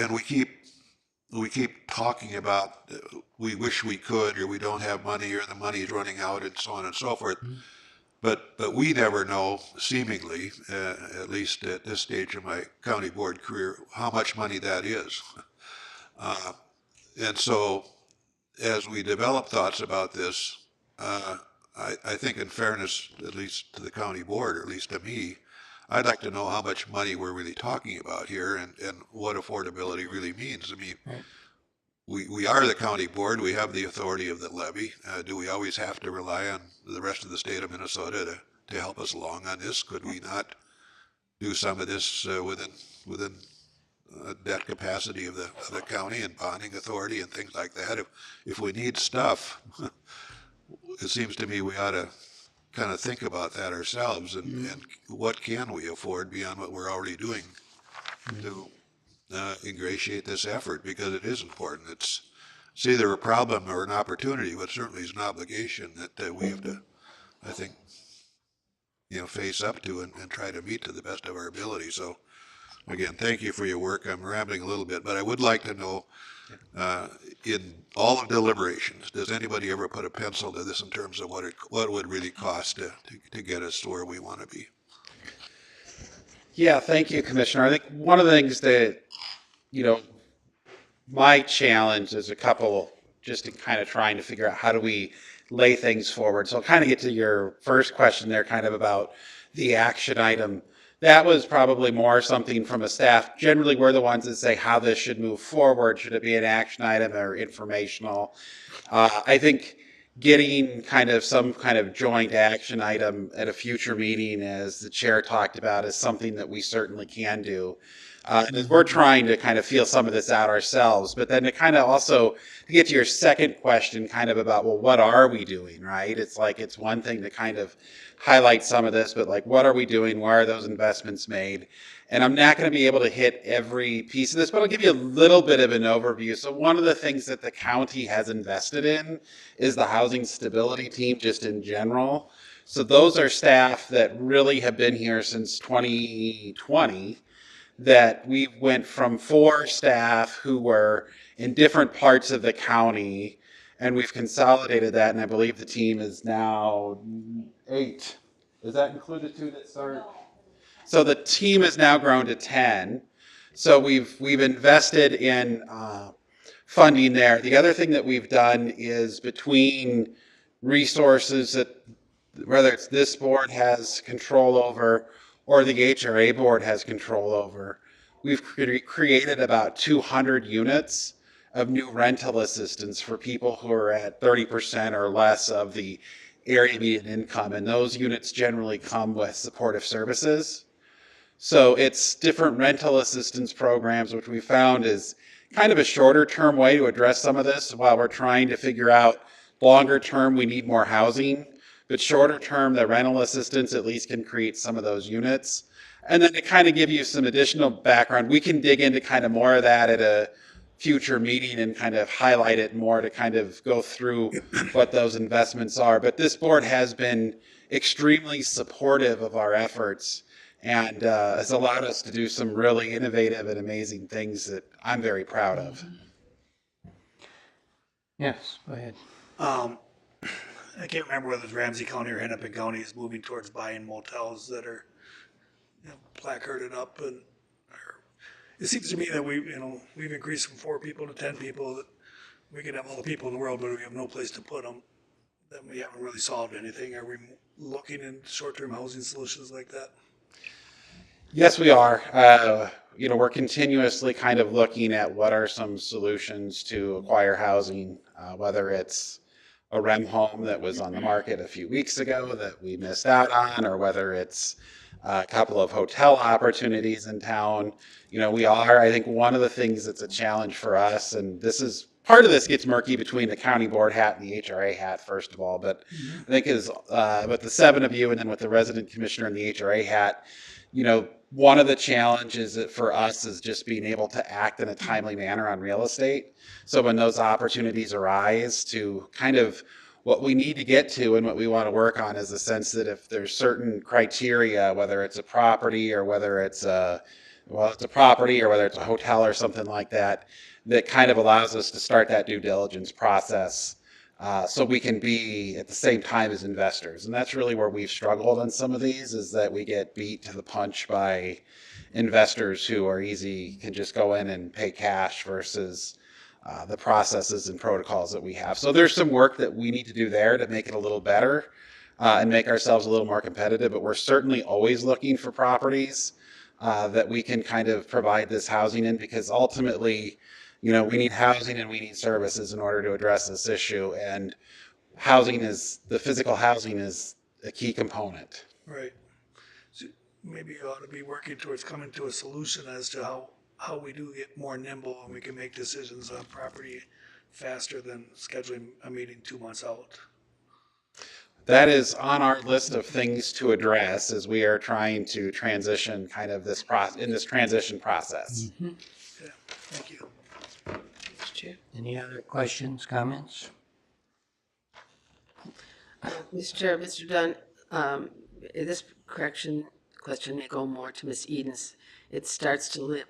And we keep talking about we wish we could, or we don't have money, or the money is running out, and so on and so forth. Mm-hmm. But we never know, seemingly, at least at this stage of my county board career, how much money that is. And so, as we develop thoughts about this, I think in fairness, at least to the county board, or at least to me, I'd like to know how much money we're really talking about here and what affordability really means. I mean, we are the county board. We have the authority of the levy. Do we always have to rely on the rest of the state of Minnesota to help us along on this? Could we not do some of this within debt capacity of the county and bonding authority and things like that? If we need stuff, it seems to me we ought to kind of think about that ourselves and what can we afford beyond what we're already doing to ingratiate this effort, because it is important. It's either a problem or an opportunity, but certainly is an obligation that we have to, I think, face up to and try to meet to the best of our ability. So again, thank you for your work. I'm rambling a little bit, but I would like to know, in all of deliberations, does anybody ever put a pencil to this in terms of what it would really cost to get us to where we want to be? Yeah, thank you, Commissioner. I think one of the things that, my challenge is a couple, just in kind of trying to figure out how do we lay things forward. So I'll kind of get to your first question there, kind of about the action item. That was probably more something from a staff. Generally, we're the ones that say how this should move forward. Should it be an action item or informational? I think getting some kind of joint action item at a future meeting, as the chair talked about, is something that we certainly can do. And we're trying to kind of feel some of this out ourselves, but then to kind of also to get to your second question, kind of about, well, what are we doing, right? It's like, it's one thing to kind of highlight some of this, but like, what are we doing? Why are those investments made? And I'm not going to be able to hit every piece of this, but I'll give you a little bit of an overview. So one of the things that the county has invested in is the housing stability team, just in general. So those are staff that really have been here since 2020, that we went from 4 staff who were in different parts of the county, and we've consolidated that, and I believe the team is now 8. Does that include the 2 that started? So the team has now grown to 10. So we've invested in funding there. The other thing that we've done is, between resources that, whether it's this board has control over or the HRA board has control over, we've created about 200 units of new rental assistance for people who are at 30% or less of the area median income. And those units generally come with supportive services. So it's different rental assistance programs, which we found is kind of a shorter term way to address some of this while we're trying to figure out longer term we need more housing. But shorter term, the rental assistance at least can create some of those units. And then to kind of give you some additional background, we can dig into kind of more of that at a future meeting and kind of highlight it more to kind of go through what those investments are. But this board has been extremely supportive of our efforts and has allowed us to do some really innovative and amazing things that I'm very proud of. Yes, go ahead. I can't remember whether it's Ramsey County or Hennepin County is moving towards buying motels that are, placarded up, and it seems to me that we've increased from 4 people to 10 people, that we could have all the people in the world, but we have no place to put them. Then we haven't really solved anything. Are we looking in short-term housing solutions like that? Yes, we are. We're continuously kind of looking at what are some solutions to acquire housing, whether it's a REM home that was on the market a few weeks ago that we missed out on, or whether it's a couple of hotel opportunities in town. I think one of the things that's a challenge for us, and part of this gets murky between the county board hat and the HRA hat, first of all, but I think with the 7 of you and then with the resident commissioner and the HRA hat, one of the challenges for us is just being able to act in a timely manner on real estate. So when those opportunities arise, to kind of what we need to get to and what we want to work on is the sense that if there's certain criteria, whether it's a property or whether it's a property or whether it's a hotel or something like that, that kind of allows us to start that due diligence process so we can be at the same time as investors. And that's really where we've struggled on some of these, is that we get beat to the punch by investors who can just go in and pay cash versus the processes and protocols that we have. So there's some work that we need to do there to make it a little better and make ourselves a little more competitive, but we're certainly always looking for properties that we can kind of provide this housing in, because ultimately, we need housing and we need services in order to address this issue. And the physical housing is a key component. Right. So maybe you ought to be working towards coming to a solution as to how we do get more nimble and we can make decisions on property faster than scheduling a meeting 2 months out. That is on our list of things to address as we are trying to transition kind of in this transition process. Mm-hmm. Yeah, thank you. Any other questions, comments? Mr. Chair, Mr. Dunn, this question may go more to Ms. Edens. It starts to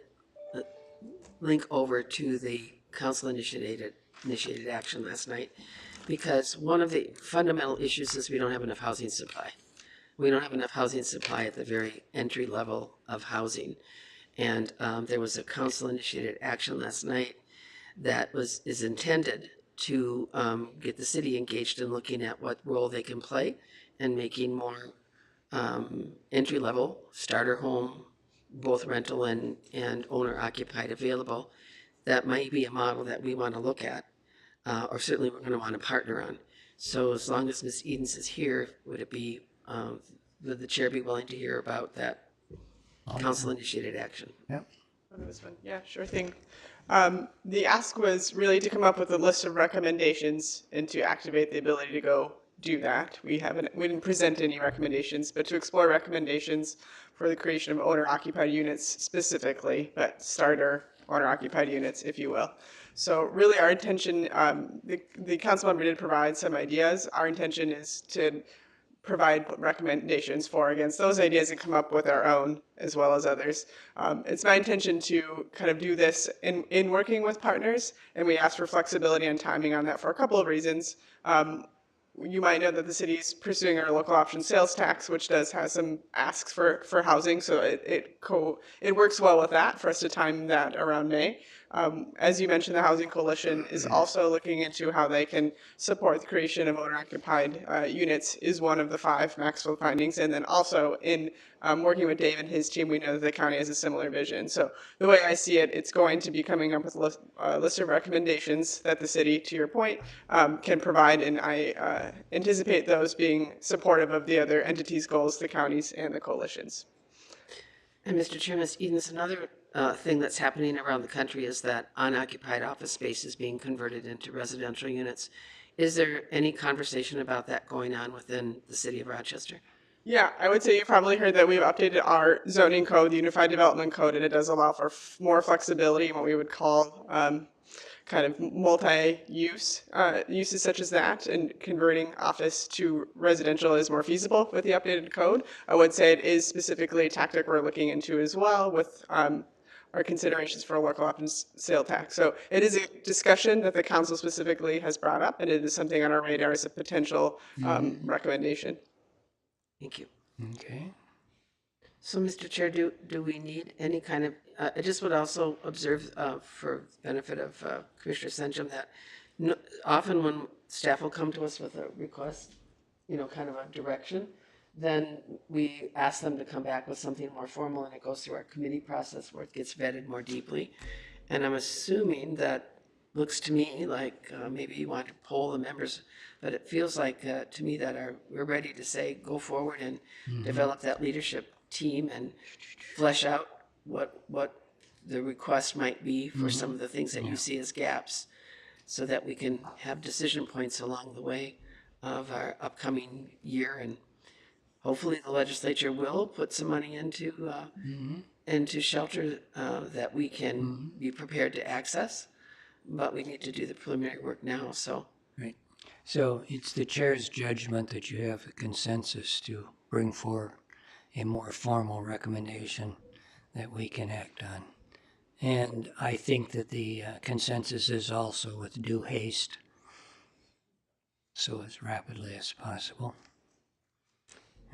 link over to the council-initiated action last night, because one of the fundamental issues is we don't have enough housing supply. We don't have enough housing supply at the very entry level of housing. And there was a council-initiated action last night that is intended to get the city engaged in looking at what role they can play and making more entry-level starter home, both rental and owner-occupied, available. That might be a model that we want to look at, or certainly we're going to want to partner on. So as long as Ms. Edens is here, would the chair be willing to hear about that council-initiated action? Yep. Yeah, sure thing. The ask was really to come up with a list of recommendations and to activate the ability to go do that. We didn't present any recommendations, but to explore recommendations for the creation of owner-occupied units specifically, but starter owner-occupied units, if you will. So really our intention, the council member did provide some ideas. Our intention is to provide recommendations for against those ideas and come up with our own as well as others. It's my intention to kind of do this in working with partners, and we ask for flexibility and timing on that for a couple of reasons. You might know that the city is pursuing our local option sales tax, which does have some asks for housing, so it works well with that for us to time that around May. As you mentioned, the Housing Coalition is also looking into how they can support the creation of owner-occupied units is one of the 5 Maxwell findings. And then also in working with Dave and his team, we know that the county has a similar vision. So the way I see it, it's going to be coming up with a list of recommendations that the city, to your point, can provide. And I anticipate those being supportive of the other entities' goals, the counties and the coalitions. And Mr. Chair, Ms. Edens, another thing that's happening around the country is that unoccupied office space is being converted into residential units. Is there any conversation about that going on within the city of Rochester? Yeah, I would say you probably heard that we've updated our zoning code, the Unified Development Code, and it does allow for more flexibility in what we would call kind of multi-use uses such as that, and converting office to residential is more feasible with the updated code. I would say it is specifically a tactic we're looking into as well with our considerations for a local option sale tax. So it is a discussion that the council specifically has brought up, and it is something on our radar as a potential recommendation. Thank you. Okay. So, Mr. Chair, do we need any kind of, I just would also observe for benefit of Commissioner Senjum that often when staff will come to us with a request, kind of a direction, then we ask them to come back with something more formal and it goes through our committee process where it gets vetted more deeply. And I'm assuming that looks to me like maybe you want to poll the members, but it feels like to me that we're ready to say go forward and develop that leadership team and flesh out what the request might be for some of the things that you see as gaps, so that we can have decision points along the way of our upcoming year. And hopefully the legislature will put some money into shelter that we can be prepared to access, but we need to do the preliminary work now. So Right. So it's the chair's judgment that you have a consensus to bring forward a more formal recommendation that we can act on. And I think that the consensus is also with due haste, so as rapidly as possible.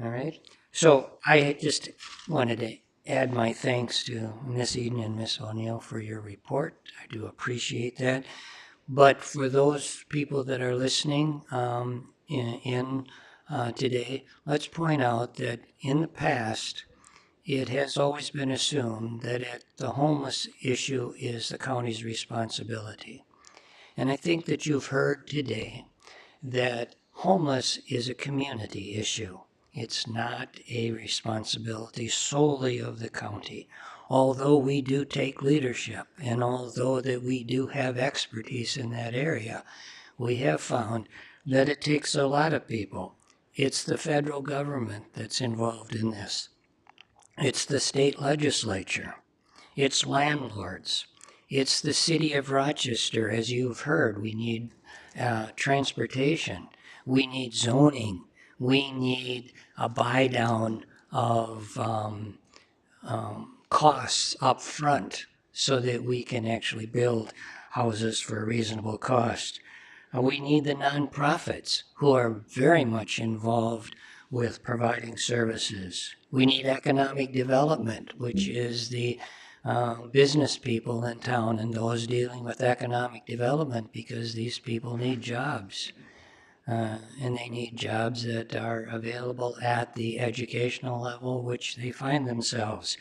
All right. So I just wanted to add my thanks to Miss Eden and Miss O'Neill for your report. I do appreciate that. But for those people that are listening today, let's point out that in the past, it has always been assumed that the homeless issue is the county's responsibility. And I think that you've heard today that homeless is a community issue. It's not a responsibility solely of the county. Although we do take leadership and although that we do have expertise in that area, we have found that it takes a lot of people. It's the federal government that's involved in this. It's the state legislature. It's landlords. It's the city of Rochester. As you've heard, we need transportation. We need zoning. We need a buy down of costs up front so that we can actually build houses for a reasonable cost. We need the nonprofits who are very much involved with providing services. We need economic development, which is the business people in town and those dealing with economic development, because these people need jobs. And they need jobs that are available at the educational level which they find themselves.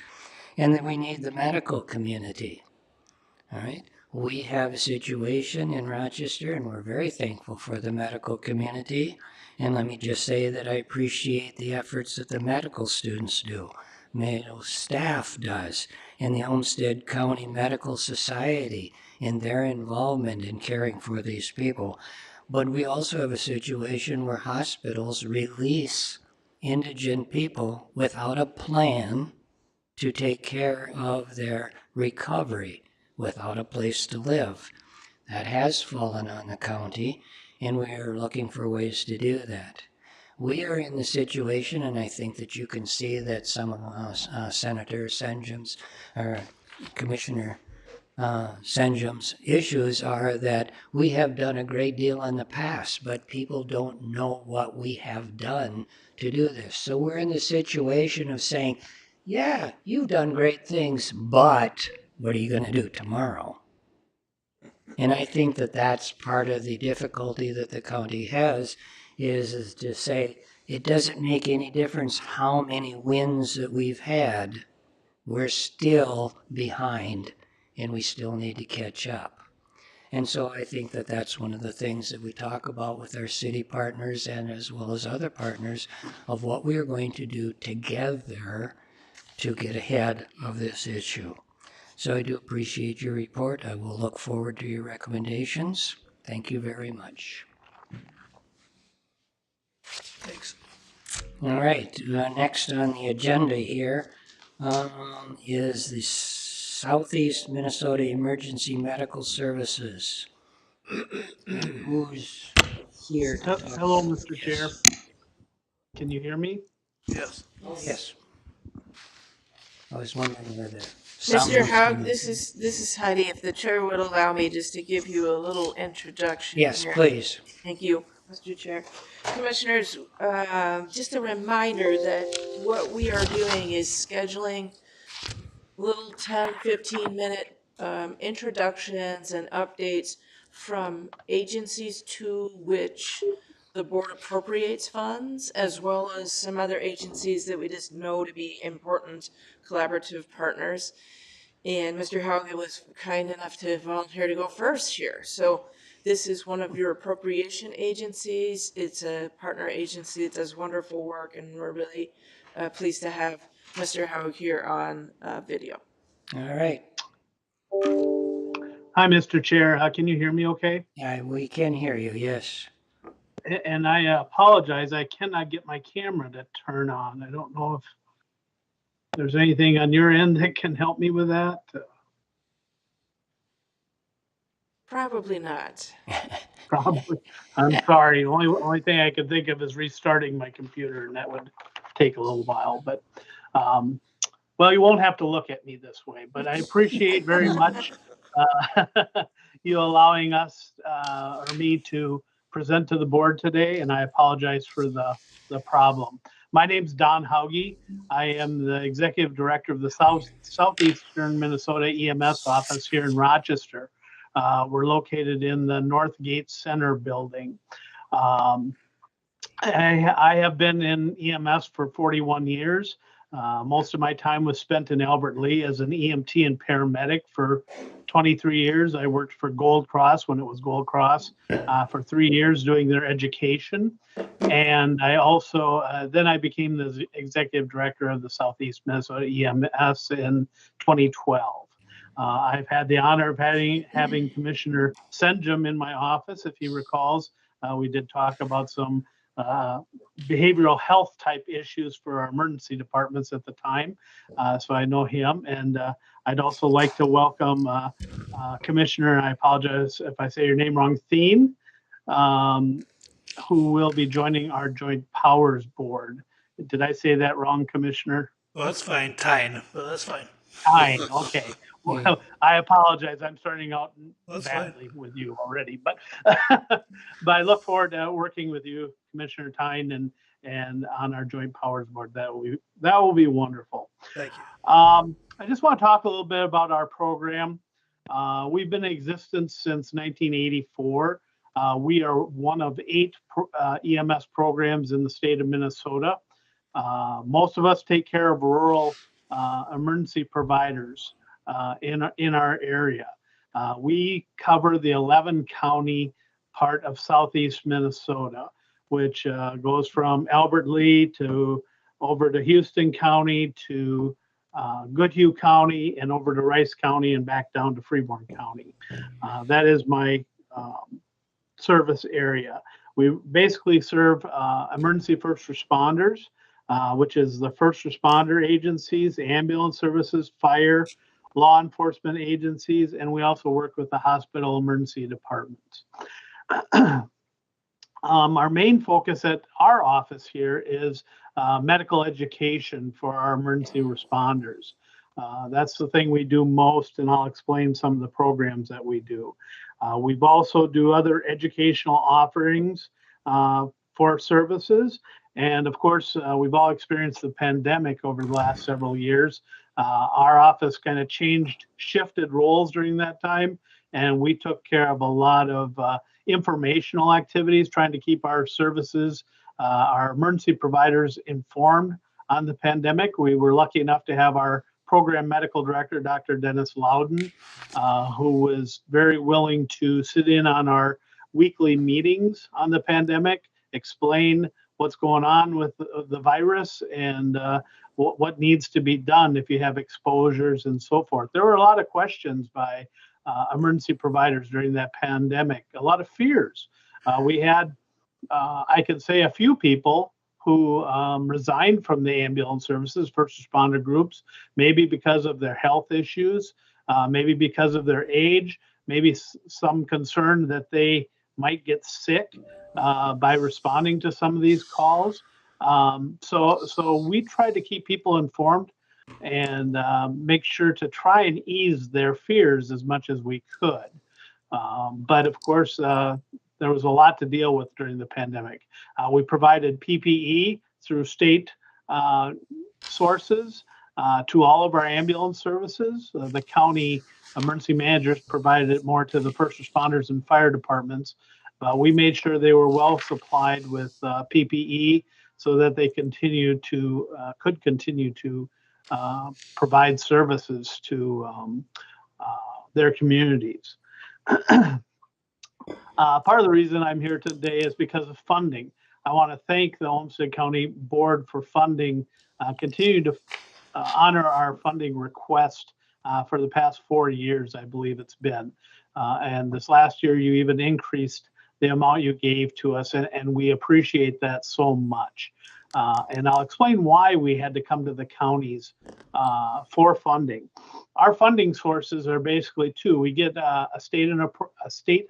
And then we need the medical community. All right? We have a situation in Rochester, and we're very thankful for the medical community. And let me just say that I appreciate the efforts that the medical students do, medical staff does, and the Olmsted County Medical Society in their involvement in caring for these people. But we also have a situation where hospitals release indigent people without a plan to take care of their recovery, without a place to live. That has fallen on the county, and we are looking for ways to do that. We are in the situation, and I think that you can see that some of Senator Senjum's or Commissioner Senjum's issues are that we have done a great deal in the past, but people don't know what we have done to do this. So we're in the situation of saying, yeah, you've done great things, but what are you going to do tomorrow? And I think that that's part of the difficulty that the county has is to say it doesn't make any difference how many wins that we've had. We're still behind and we still need to catch up. And so I think that that's one of the things that we talk about with our city partners and as well as other partners of what we are going to do together to get ahead of this issue. So I do appreciate your report. I will look forward to your recommendations. Thank you very much. Thanks. All right, next on the agenda here is the Southeast Minnesota Emergency Medical Services. And who's here to talk? Hello, Mr. Chair. Yes. Can you hear me? Yes. Yes. I was wondering where the sound Mr. was Haug, coming this from. is Heidi. If the chair would allow me just to give you a little introduction Yes, here. please. Thank you, Mr. Chair. Commissioners, just a reminder that what we are doing is scheduling little 10, 15-minute introductions and updates from agencies to which the board appropriates funds, as well as some other agencies that we just know to be important collaborative partners. And Mr. Hauge was kind enough to volunteer to go first here. So this is one of your appropriation agencies. It's a partner agency that does wonderful work, and we're really pleased to have Mr. Hauge here on video. All right. Hi, Mr. Chair. Can you hear me okay? We can hear you, yes. And I apologize. I cannot get my camera to turn on. I don't know if there's anything on your end that can help me with that. Probably not. Probably. I'm sorry. Only thing I could think of is restarting my computer, and that would take a little while. But well, you won't have to look at me this way. But I appreciate very much you allowing us or me to present to the board today, and I apologize for the problem. My name's Don Hauge. I am the executive director of the Southeastern Minnesota EMS office here in Rochester. We're located in the North Gate Center building. I have been in EMS for 41 years. Most of my time was spent in Albert Lea as an EMT and paramedic for 23 years. I worked for Gold Cross when it was Gold Cross for 3 years doing their education. And I also, then I became the executive director of the Southeast Minnesota EMS in 2012. I've had the honor of having Commissioner Senjum in my office, if he recalls. We did talk about some behavioral health type issues for our emergency departments at the time. So I know him. And I'd also like to welcome Commissioner, and I apologize if I say your name wrong, Thien, who will be joining our Joint Powers Board. Did I say that wrong, Commissioner? Well, that's fine. Tyne, but that's fine. Fine, okay. Well, I apologize. I'm starting out That's badly with you already, but but I look forward to working with you, Commissioner Tyne, and on our Joint Powers Board. That will be wonderful. Thank you. I just want to talk a little bit about our program. We've been in existence since 1984. We are one of 8 EMS programs in the state of Minnesota. Most of us take care of rural emergency providers in our area. We cover the 11 county part of southeast Minnesota, which goes from Albert Lea to over to Houston County to Goodhue County and over to Rice County and back down to Freeborn County. That is my service area. We basically serve emergency first responders, which is the first responder agencies, ambulance services, fire, law enforcement agencies, and we also work with the hospital emergency departments. Our main focus at our office here is medical education for our emergency responders. That's the thing we do most, and I'll explain some of the programs that we do. We've also do other educational offerings for services. And of course, we've all experienced the pandemic over the last several years. Our office kind of shifted roles during that time, and we took care of a lot of informational activities, trying to keep our services, our emergency providers informed on the pandemic. We were lucky enough to have our program medical director, Dr. Dennis Loudon, who was very willing to sit in on our weekly meetings on the pandemic, explain what's going on with the virus and what needs to be done if you have exposures and so forth. There were a lot of questions by emergency providers during that pandemic, a lot of fears. We had, I could say, a few people who resigned from the ambulance services, first responder groups, maybe because of their health issues, maybe because of their age, maybe some concern that they might get sick by responding to some of these calls. So we try to keep people informed and make sure to try and ease their fears as much as we could. But of course, there was a lot to deal with during the pandemic. We provided PPE through state sources to all of our ambulance services. The county emergency managers provided it more to the first responders and fire departments. We made sure they were well supplied with PPE so that they could continue to provide services to their communities. Part of the reason I'm here today is because of funding. I want to thank the Olmsted County Board for funding, continue to honor our funding request for the past 4 years, I believe it's been. And this last year, you even increased the amount you gave to us, and we appreciate that so much. And I'll explain why we had to come to the counties for funding. Our funding sources are basically two. We get a state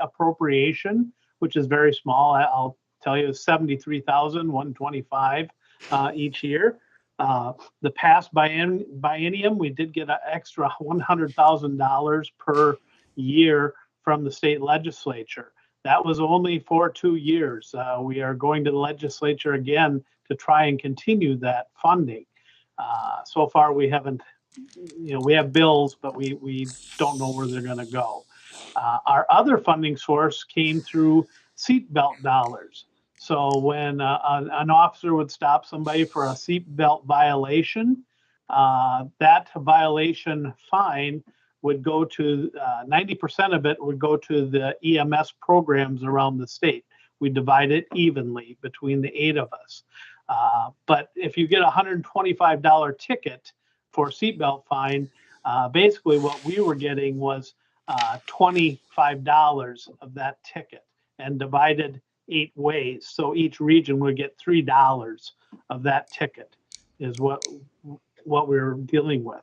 appropriation, which is very small. I'll tell you, $73,125 each year. The past biennium, we did get an extra $100,000 per year from the state legislature. That was only for 2 years. We are going to the legislature again to try and continue that funding. So far, we haven't, we have bills, but we don't know where they're going to go. Our other funding source came through seatbelt dollars. So when an officer would stop somebody for a seatbelt violation, that violation fine would go to 90% of it would go to the EMS programs around the state. We divide it evenly between the 8 of us. But if you get a $125 ticket for seatbelt fine, basically what we were getting was $25 of that ticket and divided 8 ways. So each region would get $3 of that ticket is what we were dealing with.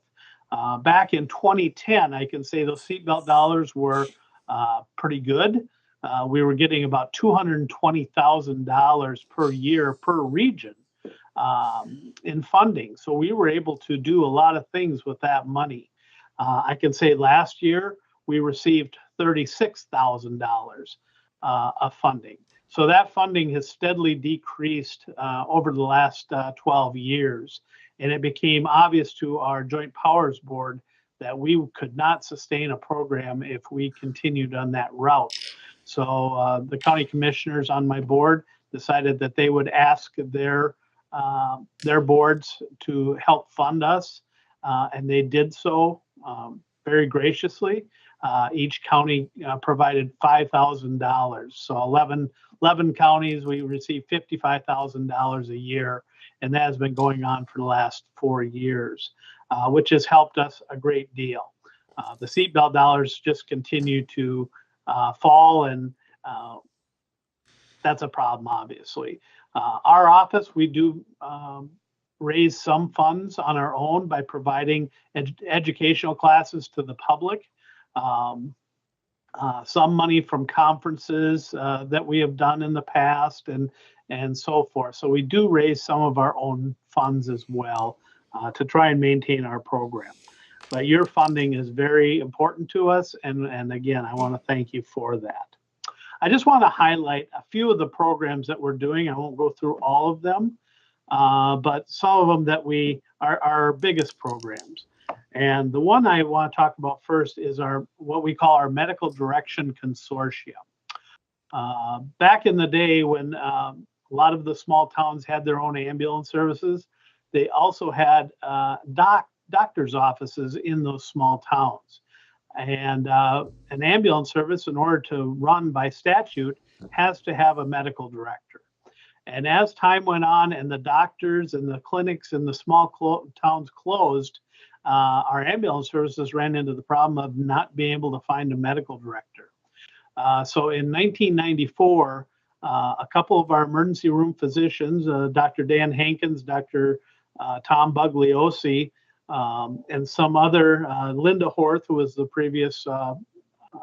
Back in 2010, I can say those seatbelt dollars were pretty good. We were getting about $220,000 per year per region in funding. So we were able to do a lot of things with that money. I can say last year we received $36,000 of funding. So that funding has steadily decreased over the last 12 years. And it became obvious to our Joint Powers Board that we could not sustain a program if we continued on that route. So the county commissioners on my board decided that they would ask their boards to help fund us, and they did so very graciously. Each county provided $5,000. So 11 counties, we received $55,000 a year, and that has been going on for the last 4 years, which has helped us a great deal. The seatbelt dollars just continue to fall, and that's a problem, obviously. Our office, we do raise some funds on our own by providing educational classes to the public. Some money from conferences that we have done in the past and so forth. So we do raise some of our own funds as well to try and maintain our program. But your funding is very important to us. And again, I want to thank you for that. I just want to highlight a few of the programs that we're doing. I won't go through all of them, but some of them that are our biggest programs. And the one I want to talk about first is what we call our Medical Direction Consortium. Back in the day when a lot of the small towns had their own ambulance services, they also had doctor's offices in those small towns. And an ambulance service, in order to run by statute, has to have a medical director. And as time went on and the doctors and the clinics in the small towns closed, our ambulance services ran into the problem of not being able to find a medical director. So in 1994, a couple of our emergency room physicians, Dr. Dan Hankins, Dr. Tom Bugliosi, and some other, Linda Horth, who was the previous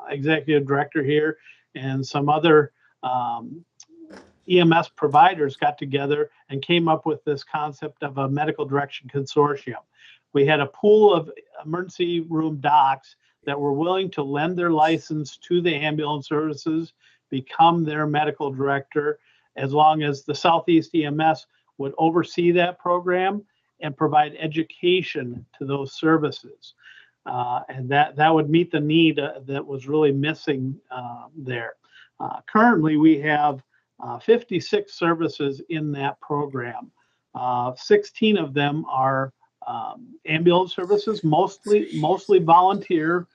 executive director here, and some other EMS providers got together and came up with this concept of a medical direction consortium. We had a pool of emergency room docs that were willing to lend their license to the ambulance services, become their medical director, as long as the Southeast EMS would oversee that program and provide education to those services. And that would meet the need that was really missing there. Currently, we have 56 services in that program. 16 of them are ambulance services, mostly volunteer,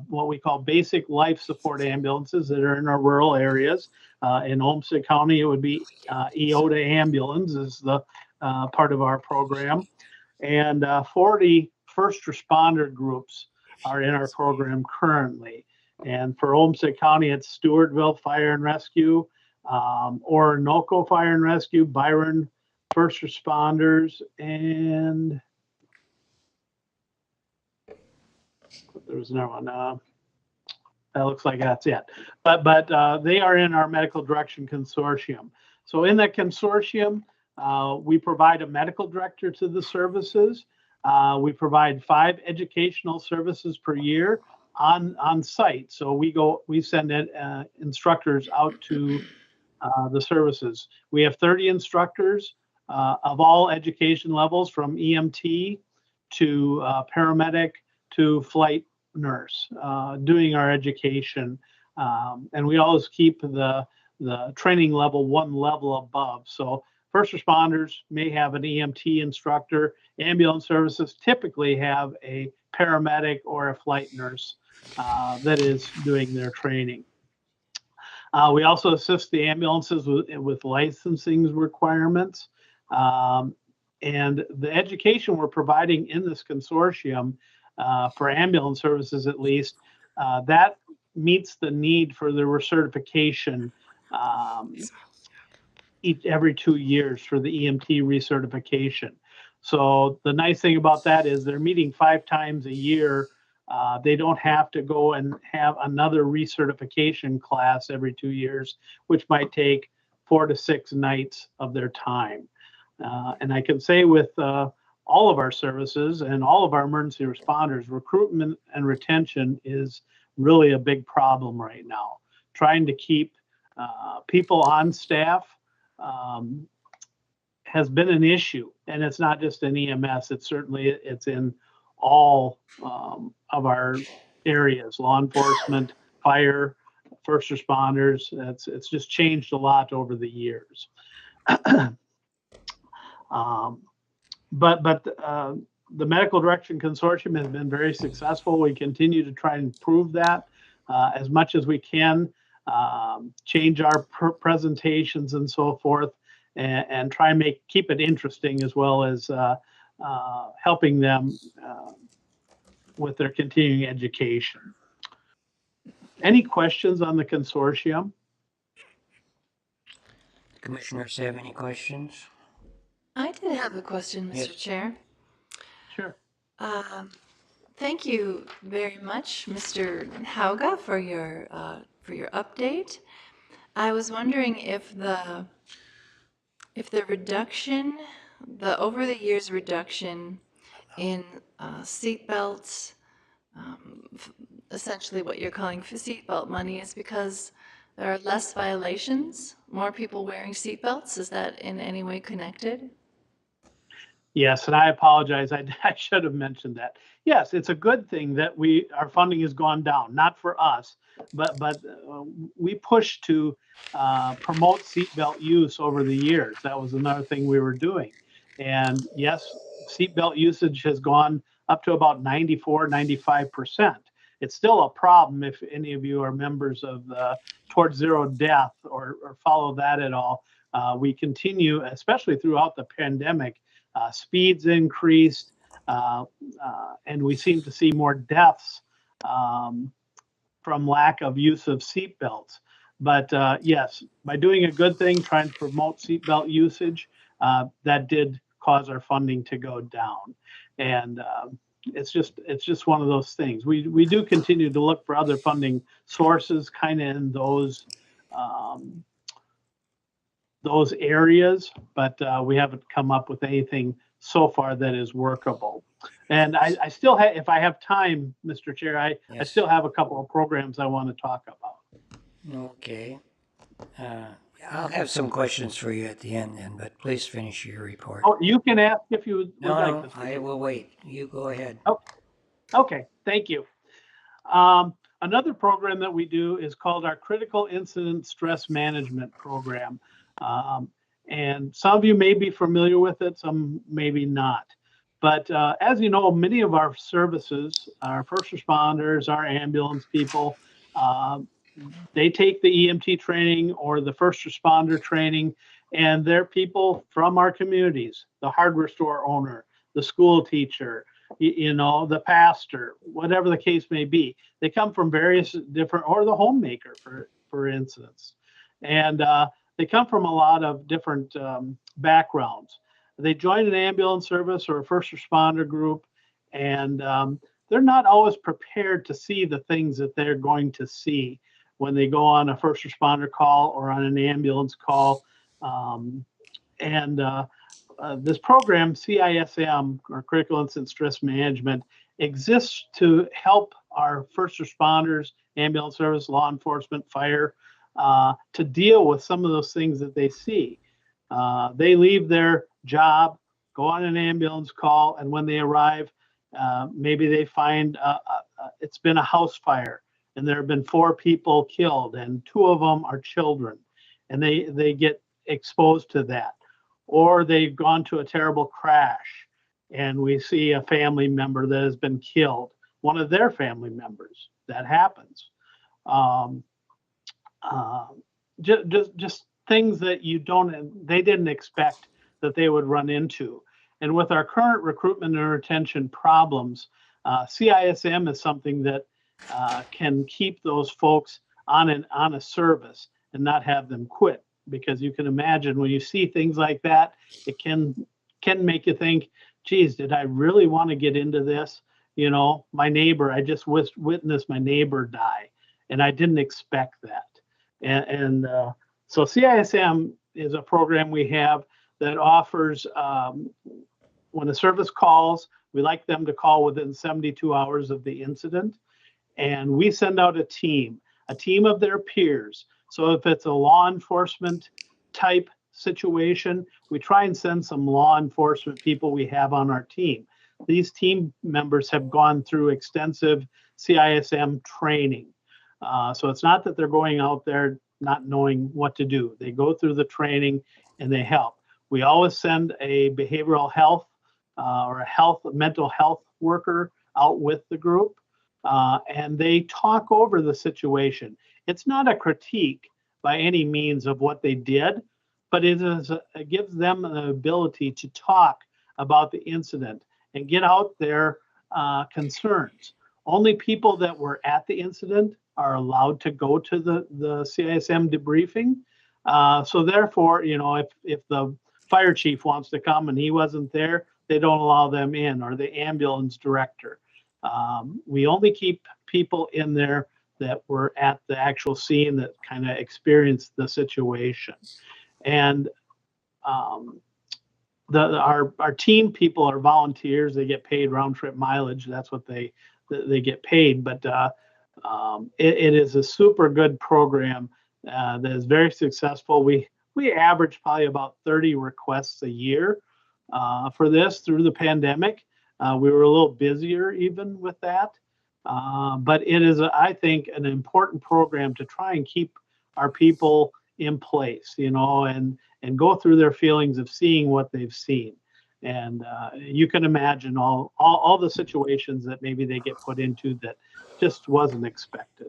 what we call basic life support ambulances that are in our rural areas. In Olmsted County, it would be EOTA Ambulance is the part of our program. And 40 first responder groups are in our program currently. And for Olmsted County, it's Stewartville Fire and Rescue, Orinoco Fire and Rescue, Byron First Responders, and there was another one. That looks like that's it. But they are in our medical direction consortium. So in that consortium, we provide a medical director to the services. We provide 5 educational services per year on site. So we send instructors out to the services. We have 30 instructors of all education levels, from EMT to paramedic to flight nurse, doing our education. And we always keep the training level one level above. So first responders may have an EMT instructor. Ambulance services typically have a paramedic or a flight nurse that is doing their training. We also assist the ambulances with licensing requirements. And the education we're providing in this consortium for ambulance services, at least, that meets the need for the recertification every 2 years for the EMT recertification. So the nice thing about that is they're meeting 5 times a year. They don't have to go and have another recertification class every 2 years, which might take 4 to 6 nights of their time. And I can say with all of our services and all of our emergency responders, recruitment and retention is really a big problem right now. Trying to keep people on staff has been an issue, and it's not just in EMS. It's in all of our areas: law enforcement, fire, first responders. It's just changed a lot over the years. But the Medical Direction Consortium has been very successful. We continue to try and improve that as much as we can, change our presentations and so forth, and try and keep it interesting, as well as helping them with their continuing education. Any questions on the consortium? Commissioners have any questions? I did have a question, Mr. Yes. Chair. Sure. Thank you very much, Mr. Hauga, for your update. I was wondering if the reduction, the over the years reduction in seatbelts, essentially what you're calling for seatbelt money, is because there are less violations, more people wearing seatbelts. Is that in any way connected? Yes, and I apologize. I should have mentioned that. Yes, it's a good thing that our funding has gone down, not for us, but we pushed to promote seatbelt use over the years. That was another thing we were doing. And yes, seatbelt usage has gone up to about 94, 95%. It's still a problem if any of you are members of the Towards Zero Death or follow that at all. We continue, especially throughout the pandemic, speeds increased, and we seem to see more deaths from lack of use of seatbelts. But yes, by doing a good thing, trying to promote seatbelt usage, that did cause our funding to go down. And it's just one of those things. We do continue to look for other funding sources, kind of in um, those areas, but we haven't come up with anything so far that is workable. And I still have, if I have time, Mr. Chair, I Yes. still have a couple of programs I want to talk about. Okay. Uh, I'll have some questions for you at the end then, but please finish your report. Oh, you can ask if you would No, like, no, Mr. I Chair. will wait. You go ahead. Oh, okay, thank you. Another program that we do is called our Critical Incident Stress Management Program. Um, and some of you may be familiar with it, some maybe not. But as you know, many of our services, our first responders, our ambulance people, uh, they take the EMT training or the first responder training, and they're people from our communities, the hardware store owner, the school teacher, the pastor, whatever the case may be. They come from various different, or the homemaker, for instance. And they come from a lot of different backgrounds. They join an ambulance service or a first responder group, and they're not always prepared to see the things that they're going to see when they go on a first responder call or on an ambulance call. And this program, CISM, or Critical Incident Stress Management, exists to help our first responders, ambulance service, law enforcement, fire, to deal with some of those things that they see. They leave their job, go on an ambulance call, and when they arrive, maybe they find it's been a house fire and there have been 4 people killed and 2 of them are children, and they get exposed to that. Or they've gone to a terrible crash and we see a family member that has been killed, one of their family members. That happens. Um, uh, just things that they didn't expect that they would run into. And with our current recruitment and retention problems, CISM is something that can keep those folks on a service and not have them quit. Because you can imagine when you see things like that, it can make you think, geez, did I really want to get into this? My neighbor, I just witnessed my neighbor die, and I didn't expect that. And so CISM is a program we have that offers, when a service calls, we like them to call within 72 hours of the incident. And we send out a team of their peers. So if it's a law enforcement type situation, we try and send some law enforcement people we have on our team. These team members have gone through extensive CISM training. So it's not that they're going out there not knowing what to do. They go through the training and they help. We always send a behavioral health or a mental health worker out with the group, and they talk over the situation. It's not a critique by any means of what they did, but it gives them the ability to talk about the incident and get out their concerns. Only people that were at the incident are allowed to go to the CISM debriefing. So therefore, if the fire chief wants to come and he wasn't there, they don't allow them in, or the ambulance director. We only keep people in there that were at the actual scene, that kind of experienced the situation. And our team people are volunteers. They get paid round trip mileage. That's what they get paid. But it is a super good program that is very successful. We average probably about 30 requests a year for this through the pandemic. We were a little busier even with that. But it is, I think, an important program to try and keep our people in place, and go through their feelings of seeing what they've seen. And you can imagine all the situations that maybe they get put into that just wasn't expected.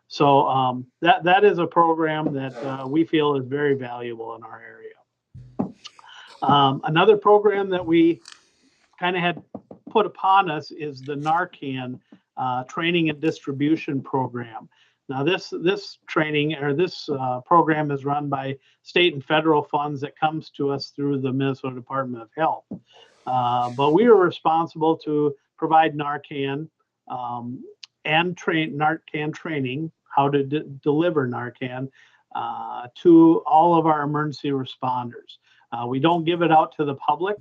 So that is a program that we feel is very valuable in our area. Another program that we kind of had put upon us is the Narcan training and distribution program. Now, this training or this program is run by state and federal funds that comes to us through the Minnesota Department of Health. But we are responsible to provide Narcan and train Narcan training, how to deliver Narcan to all of our emergency responders. We don't give it out to the public.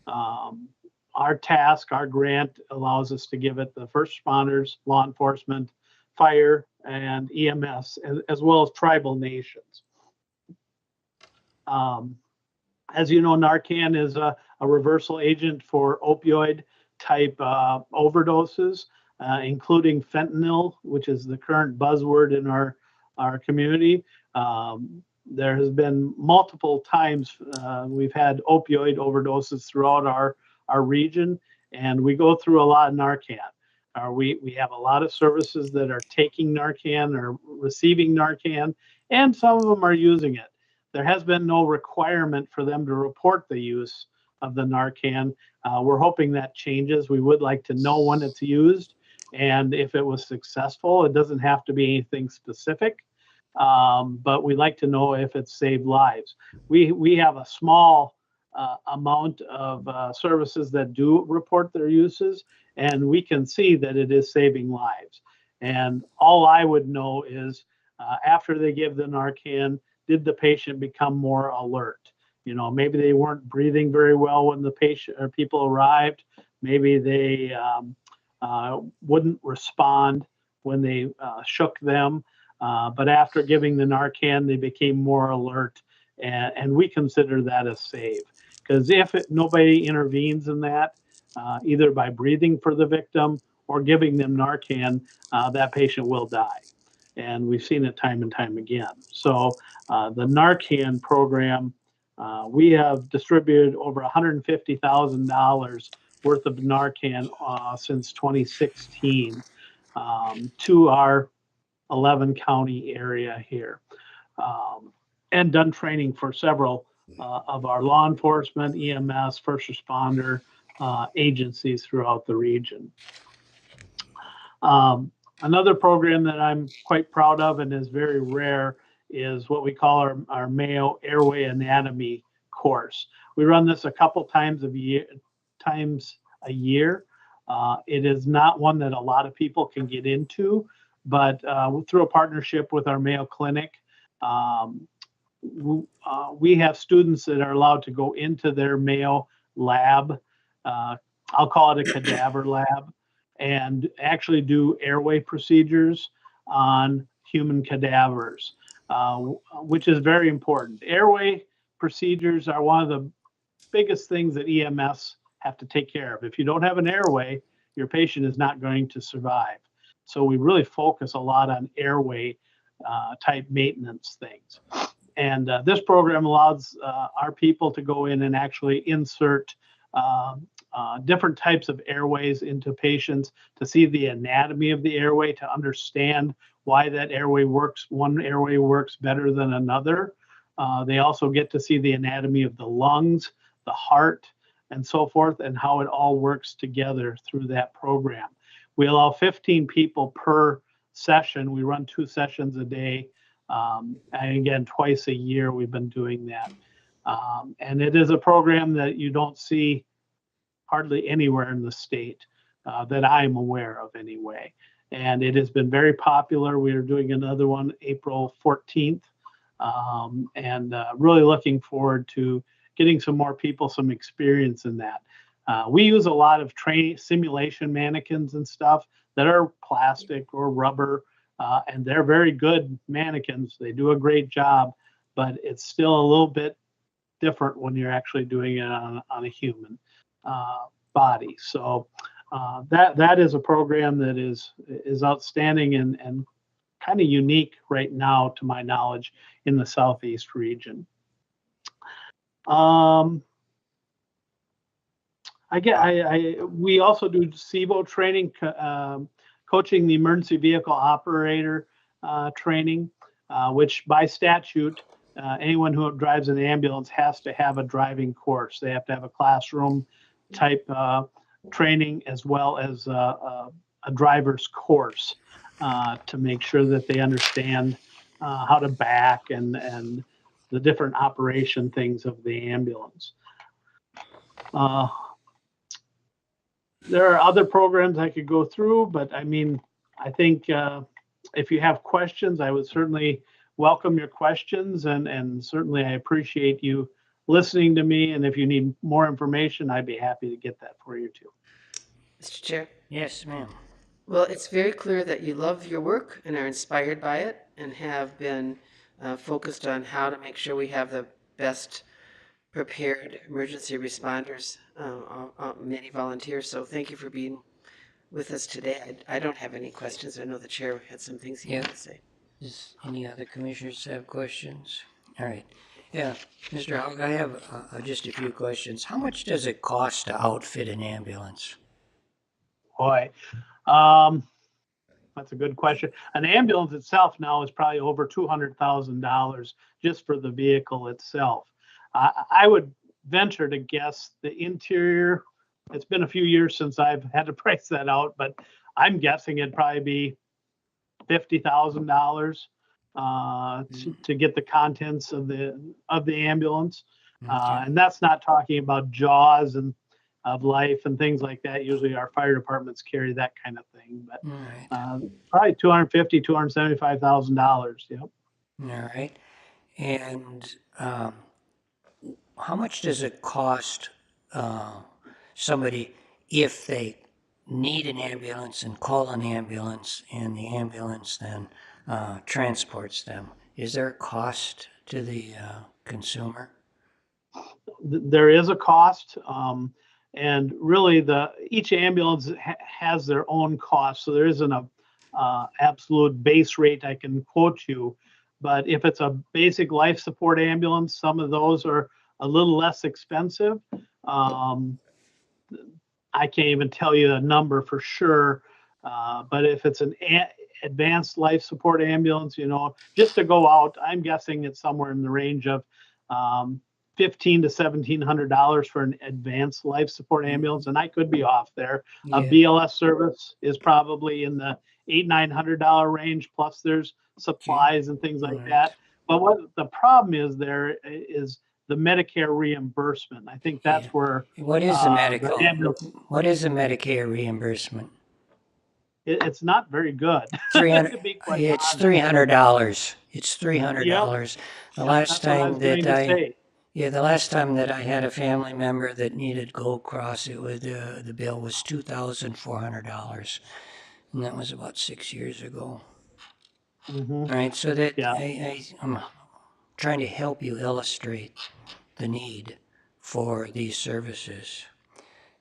Our task, our grant allows us to give it the first responders, law enforcement, fire, and EMS, as well as tribal nations. As you know, Narcan is a reversal agent for opioid type overdoses, including fentanyl, which is the current buzzword in our community. There has been multiple times we've had opioid overdoses throughout our region, and we go through a lot of Narcan. We have a lot of services that are taking Narcan or receiving Narcan, and some of them are using it. There has been no requirement for them to report the use of the Narcan. We're hoping that changes. We would like to know when it's used and if it was successful. It doesn't have to be anything specific, but we like to know if it saved lives. We have a small amount of services that do report their uses, and we can see that it is saving lives. And all I would know is after they give the Narcan, did the patient become more alert? You know, maybe they weren't breathing very well when the patient or people arrived. Maybe they wouldn't respond when they shook them. But after giving the Narcan, they became more alert. And we consider that a save. Because if nobody intervenes in that, either by breathing for the victim or giving them Narcan, that patient will die. And we've seen it time and time again. So the Narcan program, we have distributed over $150,000 worth of Narcan since 2016 to our 11 county area here, and done training for several of our law enforcement, EMS, first responder agencies throughout the region. Another program that I'm quite proud of and is very rare is what we call our Mayo Airway Anatomy course. We run this a couple times a year. It is not one that a lot of people can get into, but through a partnership with our Mayo Clinic, we have students that are allowed to go into their Mayo lab. I'll call it a cadaver lab, and actually do airway procedures on human cadavers, which is very important. Airway procedures are one of the biggest things that EMS have to take care of. If you don't have an airway, your patient is not going to survive. So we really focus a lot on airway type maintenance things. And this program allows our people to go in and actually insert different types of airways into patients to see the anatomy of the airway, to understand why that airway works. One airway works better than another. They also get to see the anatomy of the lungs, the heart, and so forth, and how it all works together through that program. We allow 15 people per session. We run 2 sessions a day. And again, twice a year we've been doing that. And it is a program that you don't see hardly anywhere in the state that I'm aware of anyway. And it has been very popular. We are doing another one April 14th, and really looking forward to getting some more people some experience in that. We use a lot of training simulation mannequins and stuff that are plastic or rubber, and they're very good mannequins. They do a great job, but it's still a little bit different when you're actually doing it on a human body. So that is a program that is outstanding and kind of unique right now, to my knowledge, in the Southeast region. We also do SEVO training, coaching the emergency vehicle operator training, which by statute, anyone who drives an ambulance has to have a driving course. They have to have a classroom type training as well as a driver's course. to make sure that they understand how to back and the different operation things of the ambulance. There are other programs I could go through, but I mean, I think if you have questions, I would certainly welcome your questions, and certainly I appreciate you listening to me. And if you need more information, I'd be happy to get that for you too. Mr. Chair? Yes, ma'am. Well, it's very clear that you love your work and are inspired by it and have been focused on how to make sure we have the best prepared emergency responders, many volunteers. So thank you for being with us today. I don't have any questions. I know the chair had some things he wanted to say. Does any other commissioners have questions? All right. Yeah, Mr. Hogg, I have just a few questions. How much does it cost to outfit an ambulance? Boy, that's a good question. An ambulance itself now is probably over $200,000 just for the vehicle itself. I would venture to guess the interior. It's been a few years since I've had to price that out, but I'm guessing it'd probably be $50,000 to get the contents of the ambulance, and that's not talking about jaws and of life and things like that. Usually, our fire departments carry that kind of thing, but probably $250,000, $275,000. Yep. All right. And how much does it cost somebody if they need an ambulance and call an ambulance and the ambulance then transports them? Is there a cost to the consumer? There is a cost, and really each ambulance has their own cost, so there isn't a absolute base rate I can quote you. But if it's a basic life support ambulance, some of those are a little less expensive. I can't even tell you a number for sure, but if it's an advanced life support ambulance, just to go out, I'm guessing it's somewhere in the range of $1,500 to $1,700 for an advanced life support ambulance, and I could be off there. A BLS service is probably in the $800-900 range. Plus, there's supplies and things like that. But what the problem is there is the Medicare reimbursement. I think that's where what is the what is the Medicare reimbursement? It's not very good. It's $300. It's $300. Yep. The last time the last time that I had a family member that needed Gold Cross, it was the bill was $2,400, and that was about 6 years ago. Mm-hmm. All right, so that I'm trying to help you illustrate the need for these services.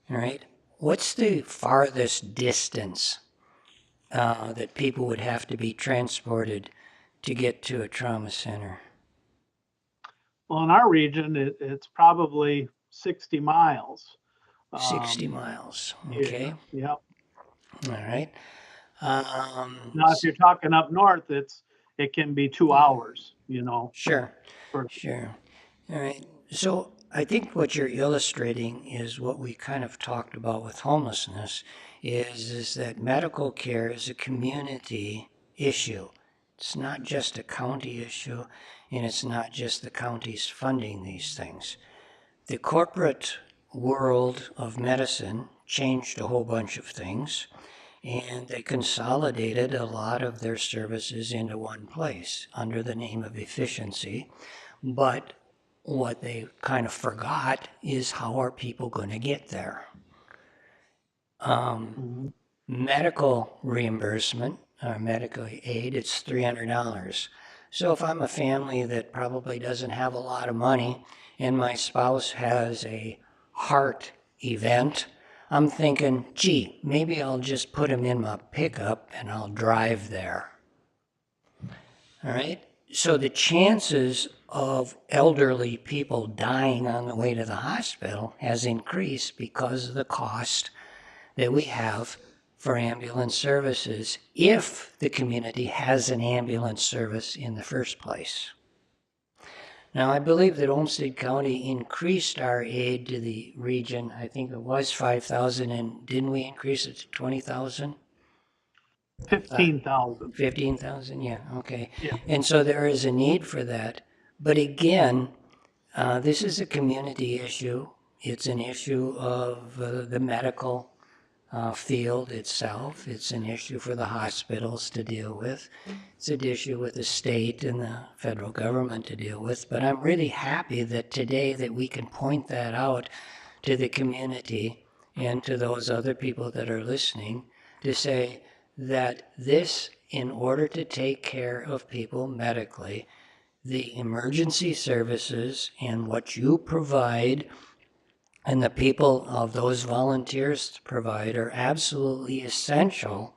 All right, what's the farthest distance that people would have to be transported to get to a trauma center? Well, in our region, it's probably 60 miles. 60 miles. Okay. Yep. All right. Now, if you're talking up north, it can be 2 hours. Sure. Sure. All right. So I think what you're illustrating is what we kind of talked about with homelessness is that medical care is a community issue. It's not just a county issue, and it's not just the counties funding these things. The corporate world of medicine changed a whole bunch of things, and they consolidated a lot of their services into one place under the name of efficiency. But what they kind of forgot is how are people going to get there? Medical reimbursement or medical aid, it's $300. So if I'm a family that probably doesn't have a lot of money and my spouse has a heart event, I'm thinking, gee, maybe I'll just put him in my pickup and I'll drive there. All right? So the chances of elderly people dying on the way to the hospital has increased because of the cost that we have for ambulance services if the community has an ambulance service in the first place. Now, I believe that Olmsted County increased our aid to the region. I think it was $5,000, and didn't we increase it to $20,000? 15,000. 15,000, yeah, okay. Yeah. And so there is a need for that. But again, this is a community issue. It's an issue of the medical field itself. It's an issue for the hospitals to deal with. It's an issue with the state and the federal government to deal with. But I'm really happy that today that we can point that out to the community and to those other people that are listening to say that this, in order to take care of people medically, the emergency services and what you provide and the people of those volunteers provide are absolutely essential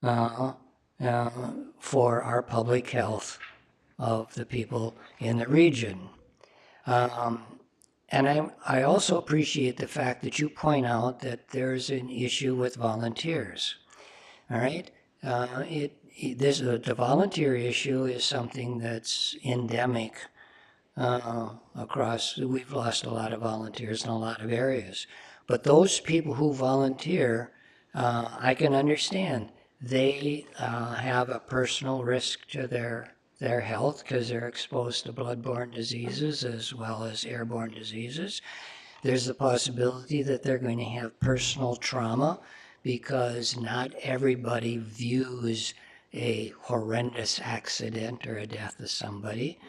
uh, for our public health of the people in the region. And I also appreciate the fact that you point out that there's an issue with volunteers. All right, the volunteer issue is something that's endemic across. We've lost a lot of volunteers in a lot of areas, but those people who volunteer, I can understand. They have a personal risk to their health because they're exposed to bloodborne diseases as well as airborne diseases. There's the possibility that they're going to have personal trauma because not everybody views a horrendous accident or a death of somebody.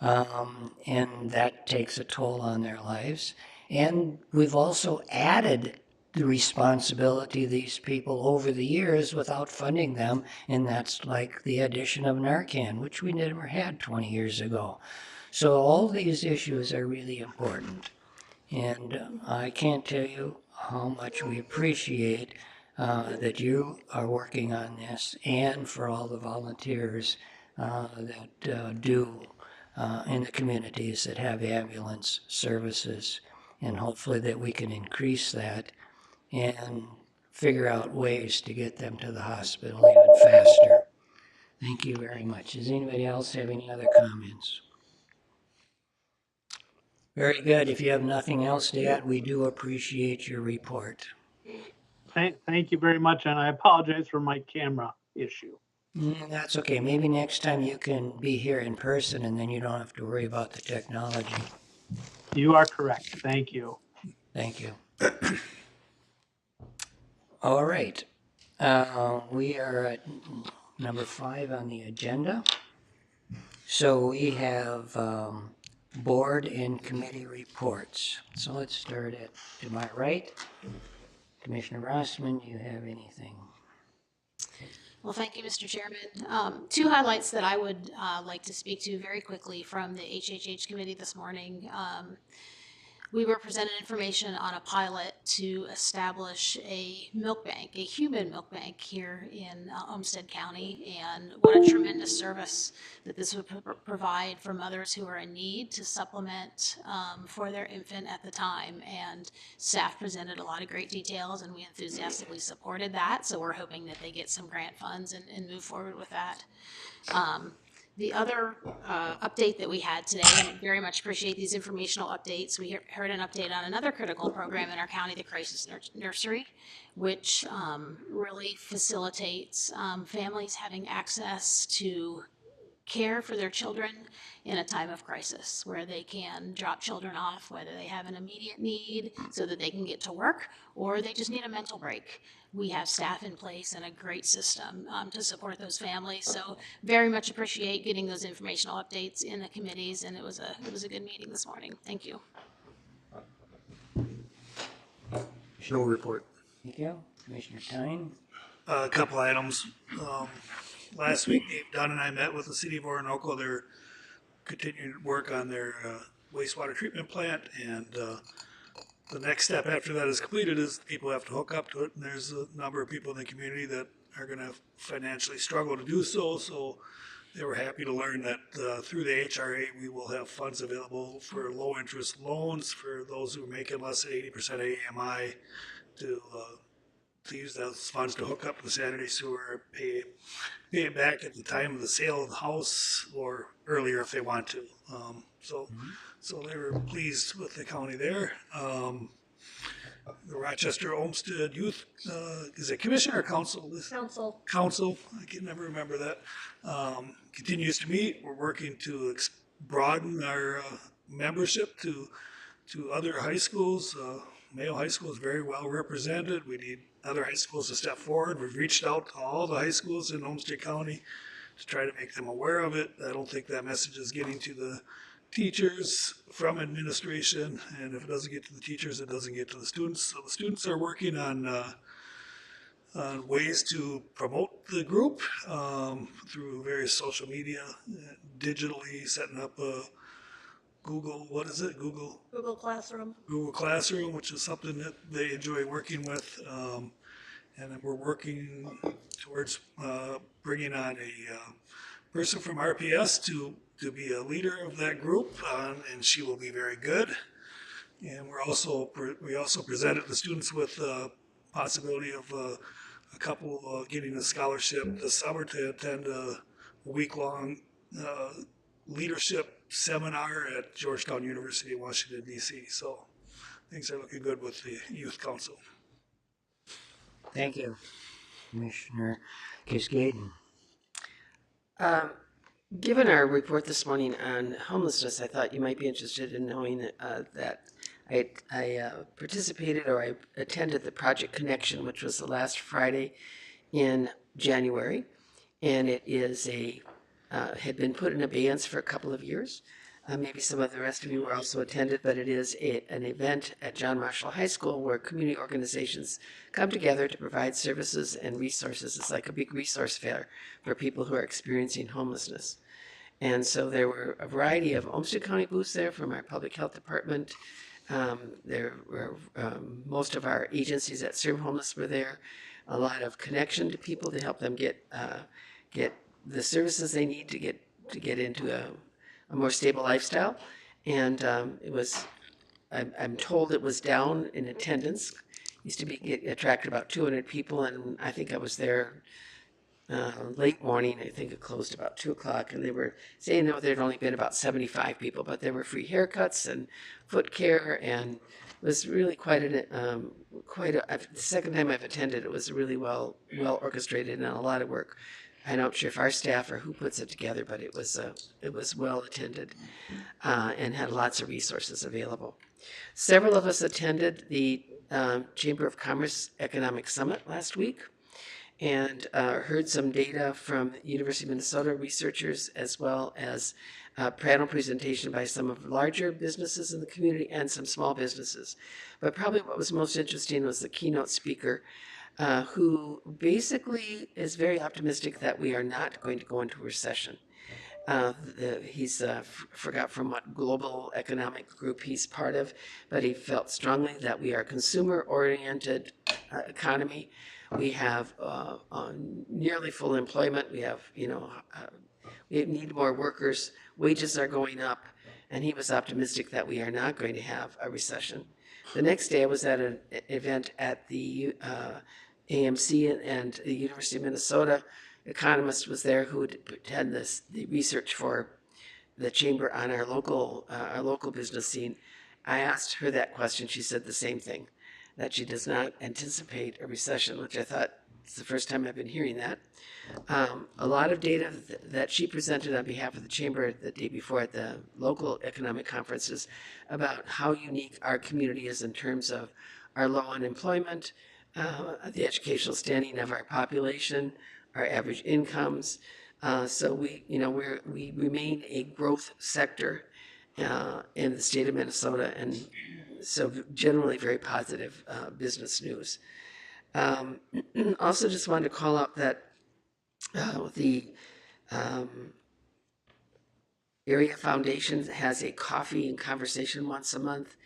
And that takes a toll on their lives. And we've also added the responsibility of these people over the years without funding them, and that's like the addition of Narcan, which we never had 20 years ago. So all these issues are really important. And I can't tell you how much we appreciate that you are working on this and for all the volunteers that do in the communities that have ambulance services. And hopefully that we can increase that and figure out ways to get them to the hospital even faster. Thank you very much. Does anybody else have any other comments? Very good. If you have nothing else to add, we do appreciate your report. Thank you very much, and I apologize for my camera issue. That's okay. Maybe next time you can be here in person and then you don't have to worry about the technology. You are correct. Thank you. Thank you. All right. We are at number 5 on the agenda. So we have board and committee reports. So let's start to my right. Commissioner Rossman, do you have anything? Well, thank you, Mr. Chairman. Two highlights that I would like to speak to very quickly from the HHH committee this morning. We were presented information on a pilot to establish a milk bank, a human milk bank here in Olmsted County, and what a tremendous service that this would provide for mothers who are in need to supplement for their infant at the time. And staff presented a lot of great details, and we enthusiastically supported that. So we're hoping that they get some grant funds and move forward with that. The other update that we had today, and I very much appreciate these informational updates, we heard an update on another critical program in our county, the Crisis Nursery, which really facilitates families having access to care for their children in a time of crisis, where they can drop children off, whether they have an immediate need so that they can get to work, or they just need a mental break. We have staff in place and a great system to support those families. So very much appreciate getting those informational updates in the committees, and it was a good meeting this morning. Thank you. No report. Thank you. Commissioner Tyne? A couple items. Last week, Dave Dunn and I met with the city of Orinoco. They're continuing to work on their wastewater treatment plant, and the next step after that is completed is people have to hook up to it, and there's a number of people in the community that are going to financially struggle to do so. So they were happy to learn that through the HRA, we will have funds available for low interest loans for those who are making less than 80% AMI to use those funds to hook up to the sanitary sewer, pay it back at the time of the sale of the house or earlier if they want to. So they were pleased with the county there. the Rochester Olmsted Youth, is it commission or council? Council, I can never remember that, continues to meet. We're working to broaden our membership to other high schools. Mayo High School is very well represented. We need other high schools to step forward. We've reached out to all the high schools in Olmsted County to try to make them aware of it. I don't think that message is getting to the teachers from administration, and if it doesn't get to the teachers, it doesn't get to the students. So the students are working on ways to promote the group through various social media, digitally setting up a Google, what is it? Google Classroom, which is something that they enjoy working with. And then we're working towards bringing on a person from RPS to be a leader of that group, and she will be very good. And we also presented the students with the possibility of a couple getting a scholarship this summer to attend a week-long leadership seminar at Georgetown University in Washington, D.C. So things are looking good with the Youth Council. Thank you, Commissioner Cascaden. Given our report this morning on homelessness, I thought you might be interested in knowing that I participated or I attended the Project Connection, which was the last Friday in January, and it is had been put in abeyance for a couple of years. Maybe some of the rest of you were also attended, but it is an event at John Marshall High School where community organizations come together to provide services and resources. It's like a big resource fair for people who are experiencing homelessness. And so there were a variety of Olmsted County booths there from our public health department. There were most of our agencies that serve homeless were there. A lot of connection to people to help them get the services they need to get into a more stable lifestyle. And I'm told it was down in attendance. Used to attract about 200 people, and I think I was there late morning. I think it closed about 2 o'clock, and they were saying that there'd only been about 75 people, but there were free haircuts and foot care, and it was really the second time I've attended, it was really well orchestrated and a lot of work. I'm not sure if our staff or who puts it together, but it was well attended and had lots of resources available. Several of us attended the Chamber of Commerce Economic Summit last week and heard some data from University of Minnesota researchers, as well as a panel presentation by some of the larger businesses in the community and some small businesses. But probably what was most interesting was the keynote speaker, who basically is very optimistic that we are not going to go into a recession. He's forgot from what global economic group he's part of, but he felt strongly that we are a consumer-oriented economy. We have nearly full employment. We have, we need more workers. Wages are going up, and he was optimistic that we are not going to have a recession. The next day, I was at an event at the AMC and the University of Minnesota. Economist was there who had the research for the chamber on our local business scene. I asked her that question. She said the same thing, that she does not anticipate a recession, which I thought it's the first time I've been hearing that. A lot of data that she presented on behalf of the chamber the day before at the local economic conferences about how unique our community is in terms of our low unemployment, the educational standing of our population, our average incomes. So we remain a growth sector in the state of Minnesota, and so generally very positive business news. Also just wanted to call out that the Area Foundation has a coffee and conversation once a month,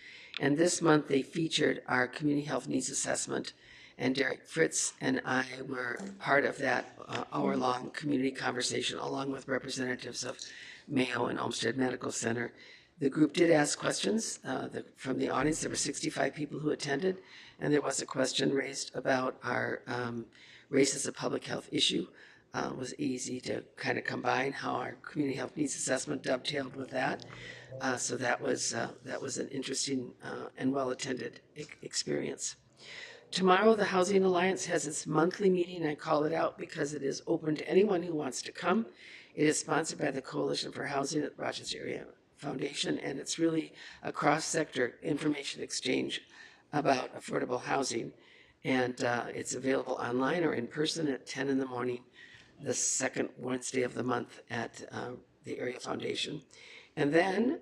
and this month they featured our community health needs assessment, and Derek Fritz and I were part of that hour-long community conversation along with representatives of Mayo and Olmsted Medical Center. The group did ask questions from the audience. There were 65 people who attended, and there was a question raised about our race as a public health issue. was easy to kind of combine how our community health needs assessment dovetailed with that. So that was an interesting and well-attended experience. Tomorrow, the Housing Alliance has its monthly meeting. I call it out because it is open to anyone who wants to come. It is sponsored by the Coalition for Housing at Rochester Area Foundation, and it's really a cross-sector information exchange about affordable housing. And it's available online or in person at 10 in the morning, the second Wednesday of the month at the Area Foundation. And then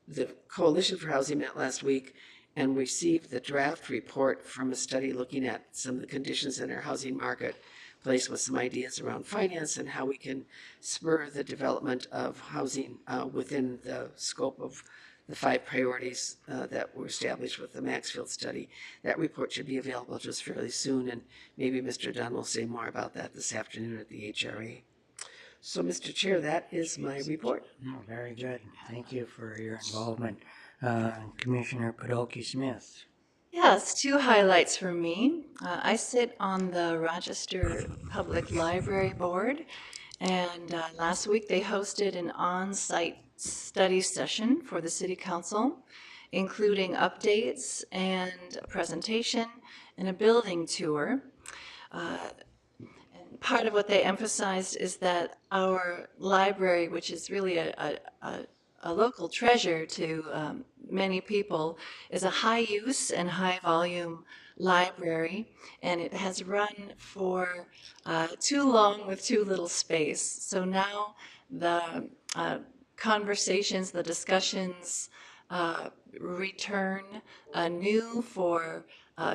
the Coalition for Housing met last week and received the draft report from a study looking at some of the conditions in our housing marketplace with some ideas around finance and how we can spur the development of housing within the scope of the 5 priorities that were established with the Maxfield study. That report should be available just fairly soon, and maybe Mr. Dunn will say more about that this afternoon at the HRA. So, Mr. Chair, that is my report. Oh, very good. Thank you for your involvement. Commissioner Podolsky-Smith. Yes, 2 highlights for me. I sit on the Rochester Public Library Board, and last week they hosted an on-site study session for the City Council, including updates and a presentation and a building tour. And part of what they emphasized is that our library, which is really a local treasure to many people, is a high-use and high-volume library, and it has run for too long with too little space. So now the conversations, the discussions return anew for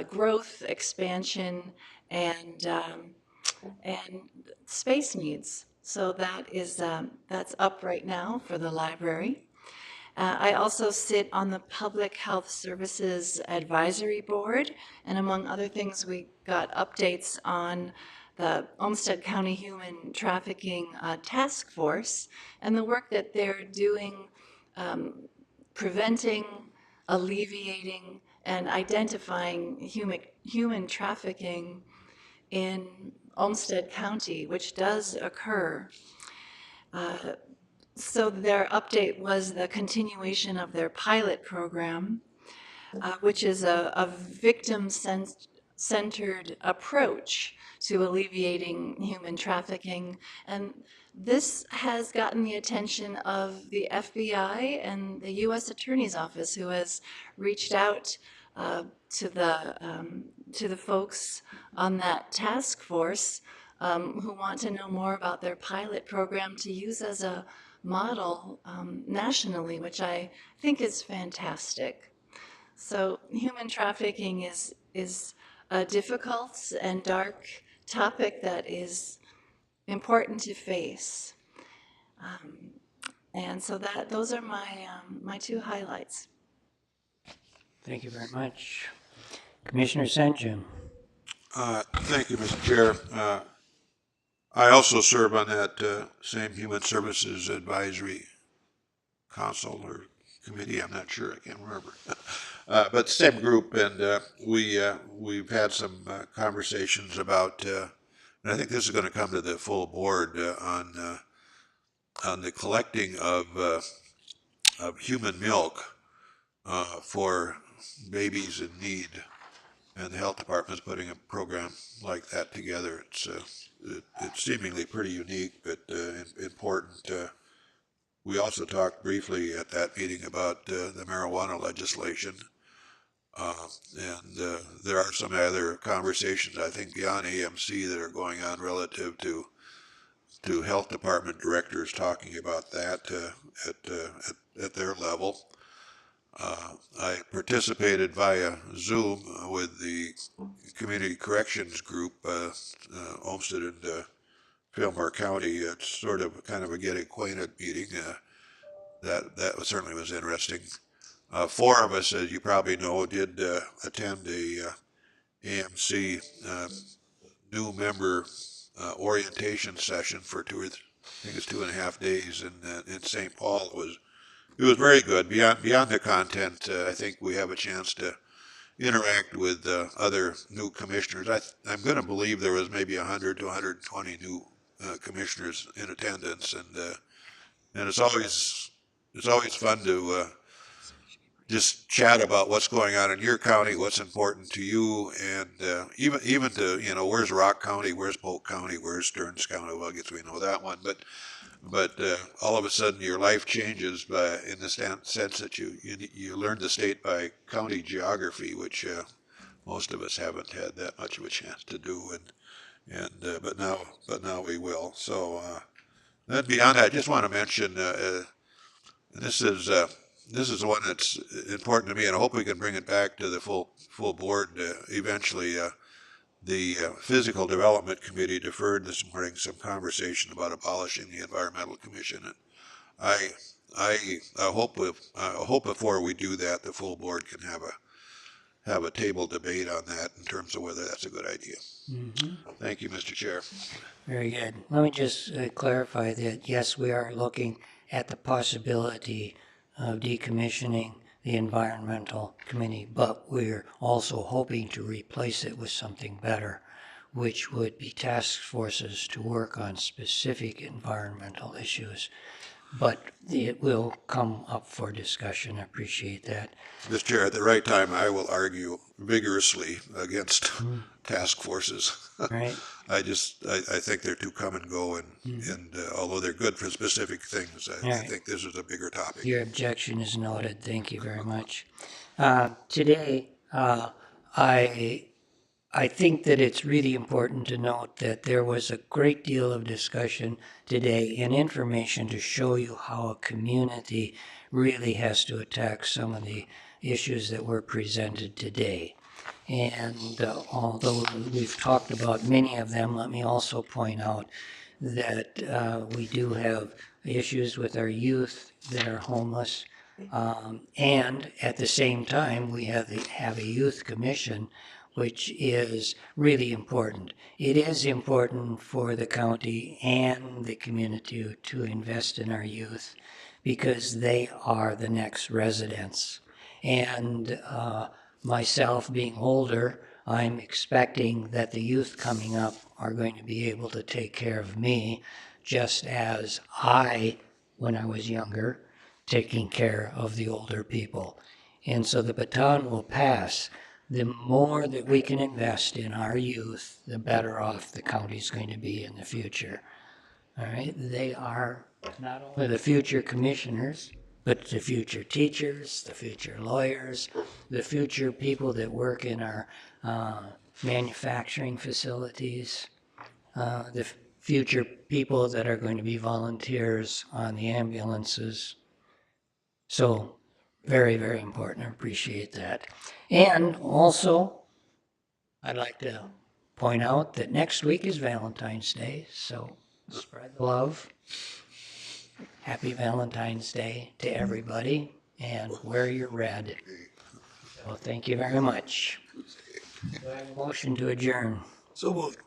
growth, expansion, and space needs. So that's up right now for the library. I also sit on the Public Health Services Advisory Board, and among other things, we got updates on the Olmsted County Human Trafficking Task Force and the work that they're doing preventing, alleviating, and identifying human trafficking in Olmsted County, which does occur. So their update was the continuation of their pilot program, which is a victim-centered approach to alleviating human trafficking. And this has gotten the attention of the FBI and the U.S. Attorney's Office, who has reached out to the folks on that task force who want to know more about their pilot program to use as a model nationally, which I think is fantastic. So human trafficking is a difficult and dark topic that is important to face. And so those are my 2 highlights. Thank you very much. Commissioner Senjum. Thank you, Mr. Chair. I also serve on that same Human Services Advisory Council or Committee. I'm not sure. I can't remember. But same group, and we've had some conversations about, and I think this is going to come to the full board on the collecting of human milk for babies in need, and the health department's putting a program like that together. It's seemingly pretty unique, but important. We also talked briefly at that meeting about the marijuana legislation, and there are some other conversations, I think, beyond AMC that are going on relative to health department directors talking about that at their level. I participated via Zoom with the Community Corrections Group, Olmsted and Fillmore County. It's sort of kind of a get acquainted meeting. That certainly was interesting. 4 of us, as you probably know, did attend a AMC new member orientation session for I think it's 2.5 days in St. Paul. It was very good. Beyond the content, I think we have a chance to interact with other new commissioners. I'm going to believe there was maybe 100 to 120 new commissioners in attendance, and it's always fun to just chat about what's going on in your county, what's important to you, and even to where's Rock County, where's Polk County, where's Stearns County. Well, I guess we know that one, but all of a sudden your life changes in the sense that you learn the state by county geography, which most of us haven't had that much of a chance to do, but now we will. So then beyond that, I just want to mention this is one that's important to me, and I hope we can bring it back to the full board eventually. The Physical Development Committee deferred this morning some conversation about abolishing the Environmental Commission, and I hope before we do that, the full board can have a table debate on that in terms of whether that's a good idea. Thank you, Mr. Chair. Very good. Let me just clarify that, yes, we are looking at the possibility of decommissioning the environmental committee, but we're also hoping to replace it with something better, which would be task forces to work on specific environmental issues. But it will come up for discussion. I appreciate that. Mr. Chair, at the right time, I will argue vigorously against task forces. Right. I think they're too come and go, and although they're good for specific things, I think this is a bigger topic. Your objection is noted. Thank you very much. Today, I think that it's really important to note that there was a great deal of discussion today and information to show you how a community really has to attack some of the issues that were presented today. And although we've talked about many of them, let me also point out that we do have issues with our youth that are homeless. And at the same time, we have a youth commission, which is really important. It is important for the county and the community to invest in our youth because they are the next residents. And myself being older, I'm expecting that the youth coming up are going to be able to take care of me just as when I was younger, taking care of the older people. And so the baton will pass. The more that we can invest in our youth, the better off the county's going to be in the future. All right? They are not only the future commissioners, but the future teachers, the future lawyers, the future people that work in our manufacturing facilities, the future people that are going to be volunteers on the ambulances. So very, very important. I appreciate that. And also, I'd like to point out that next week is Valentine's Day, so spread the love. Happy Valentine's Day to everybody, and wear your red. So thank you very much. Do I have a motion to adjourn? So moved.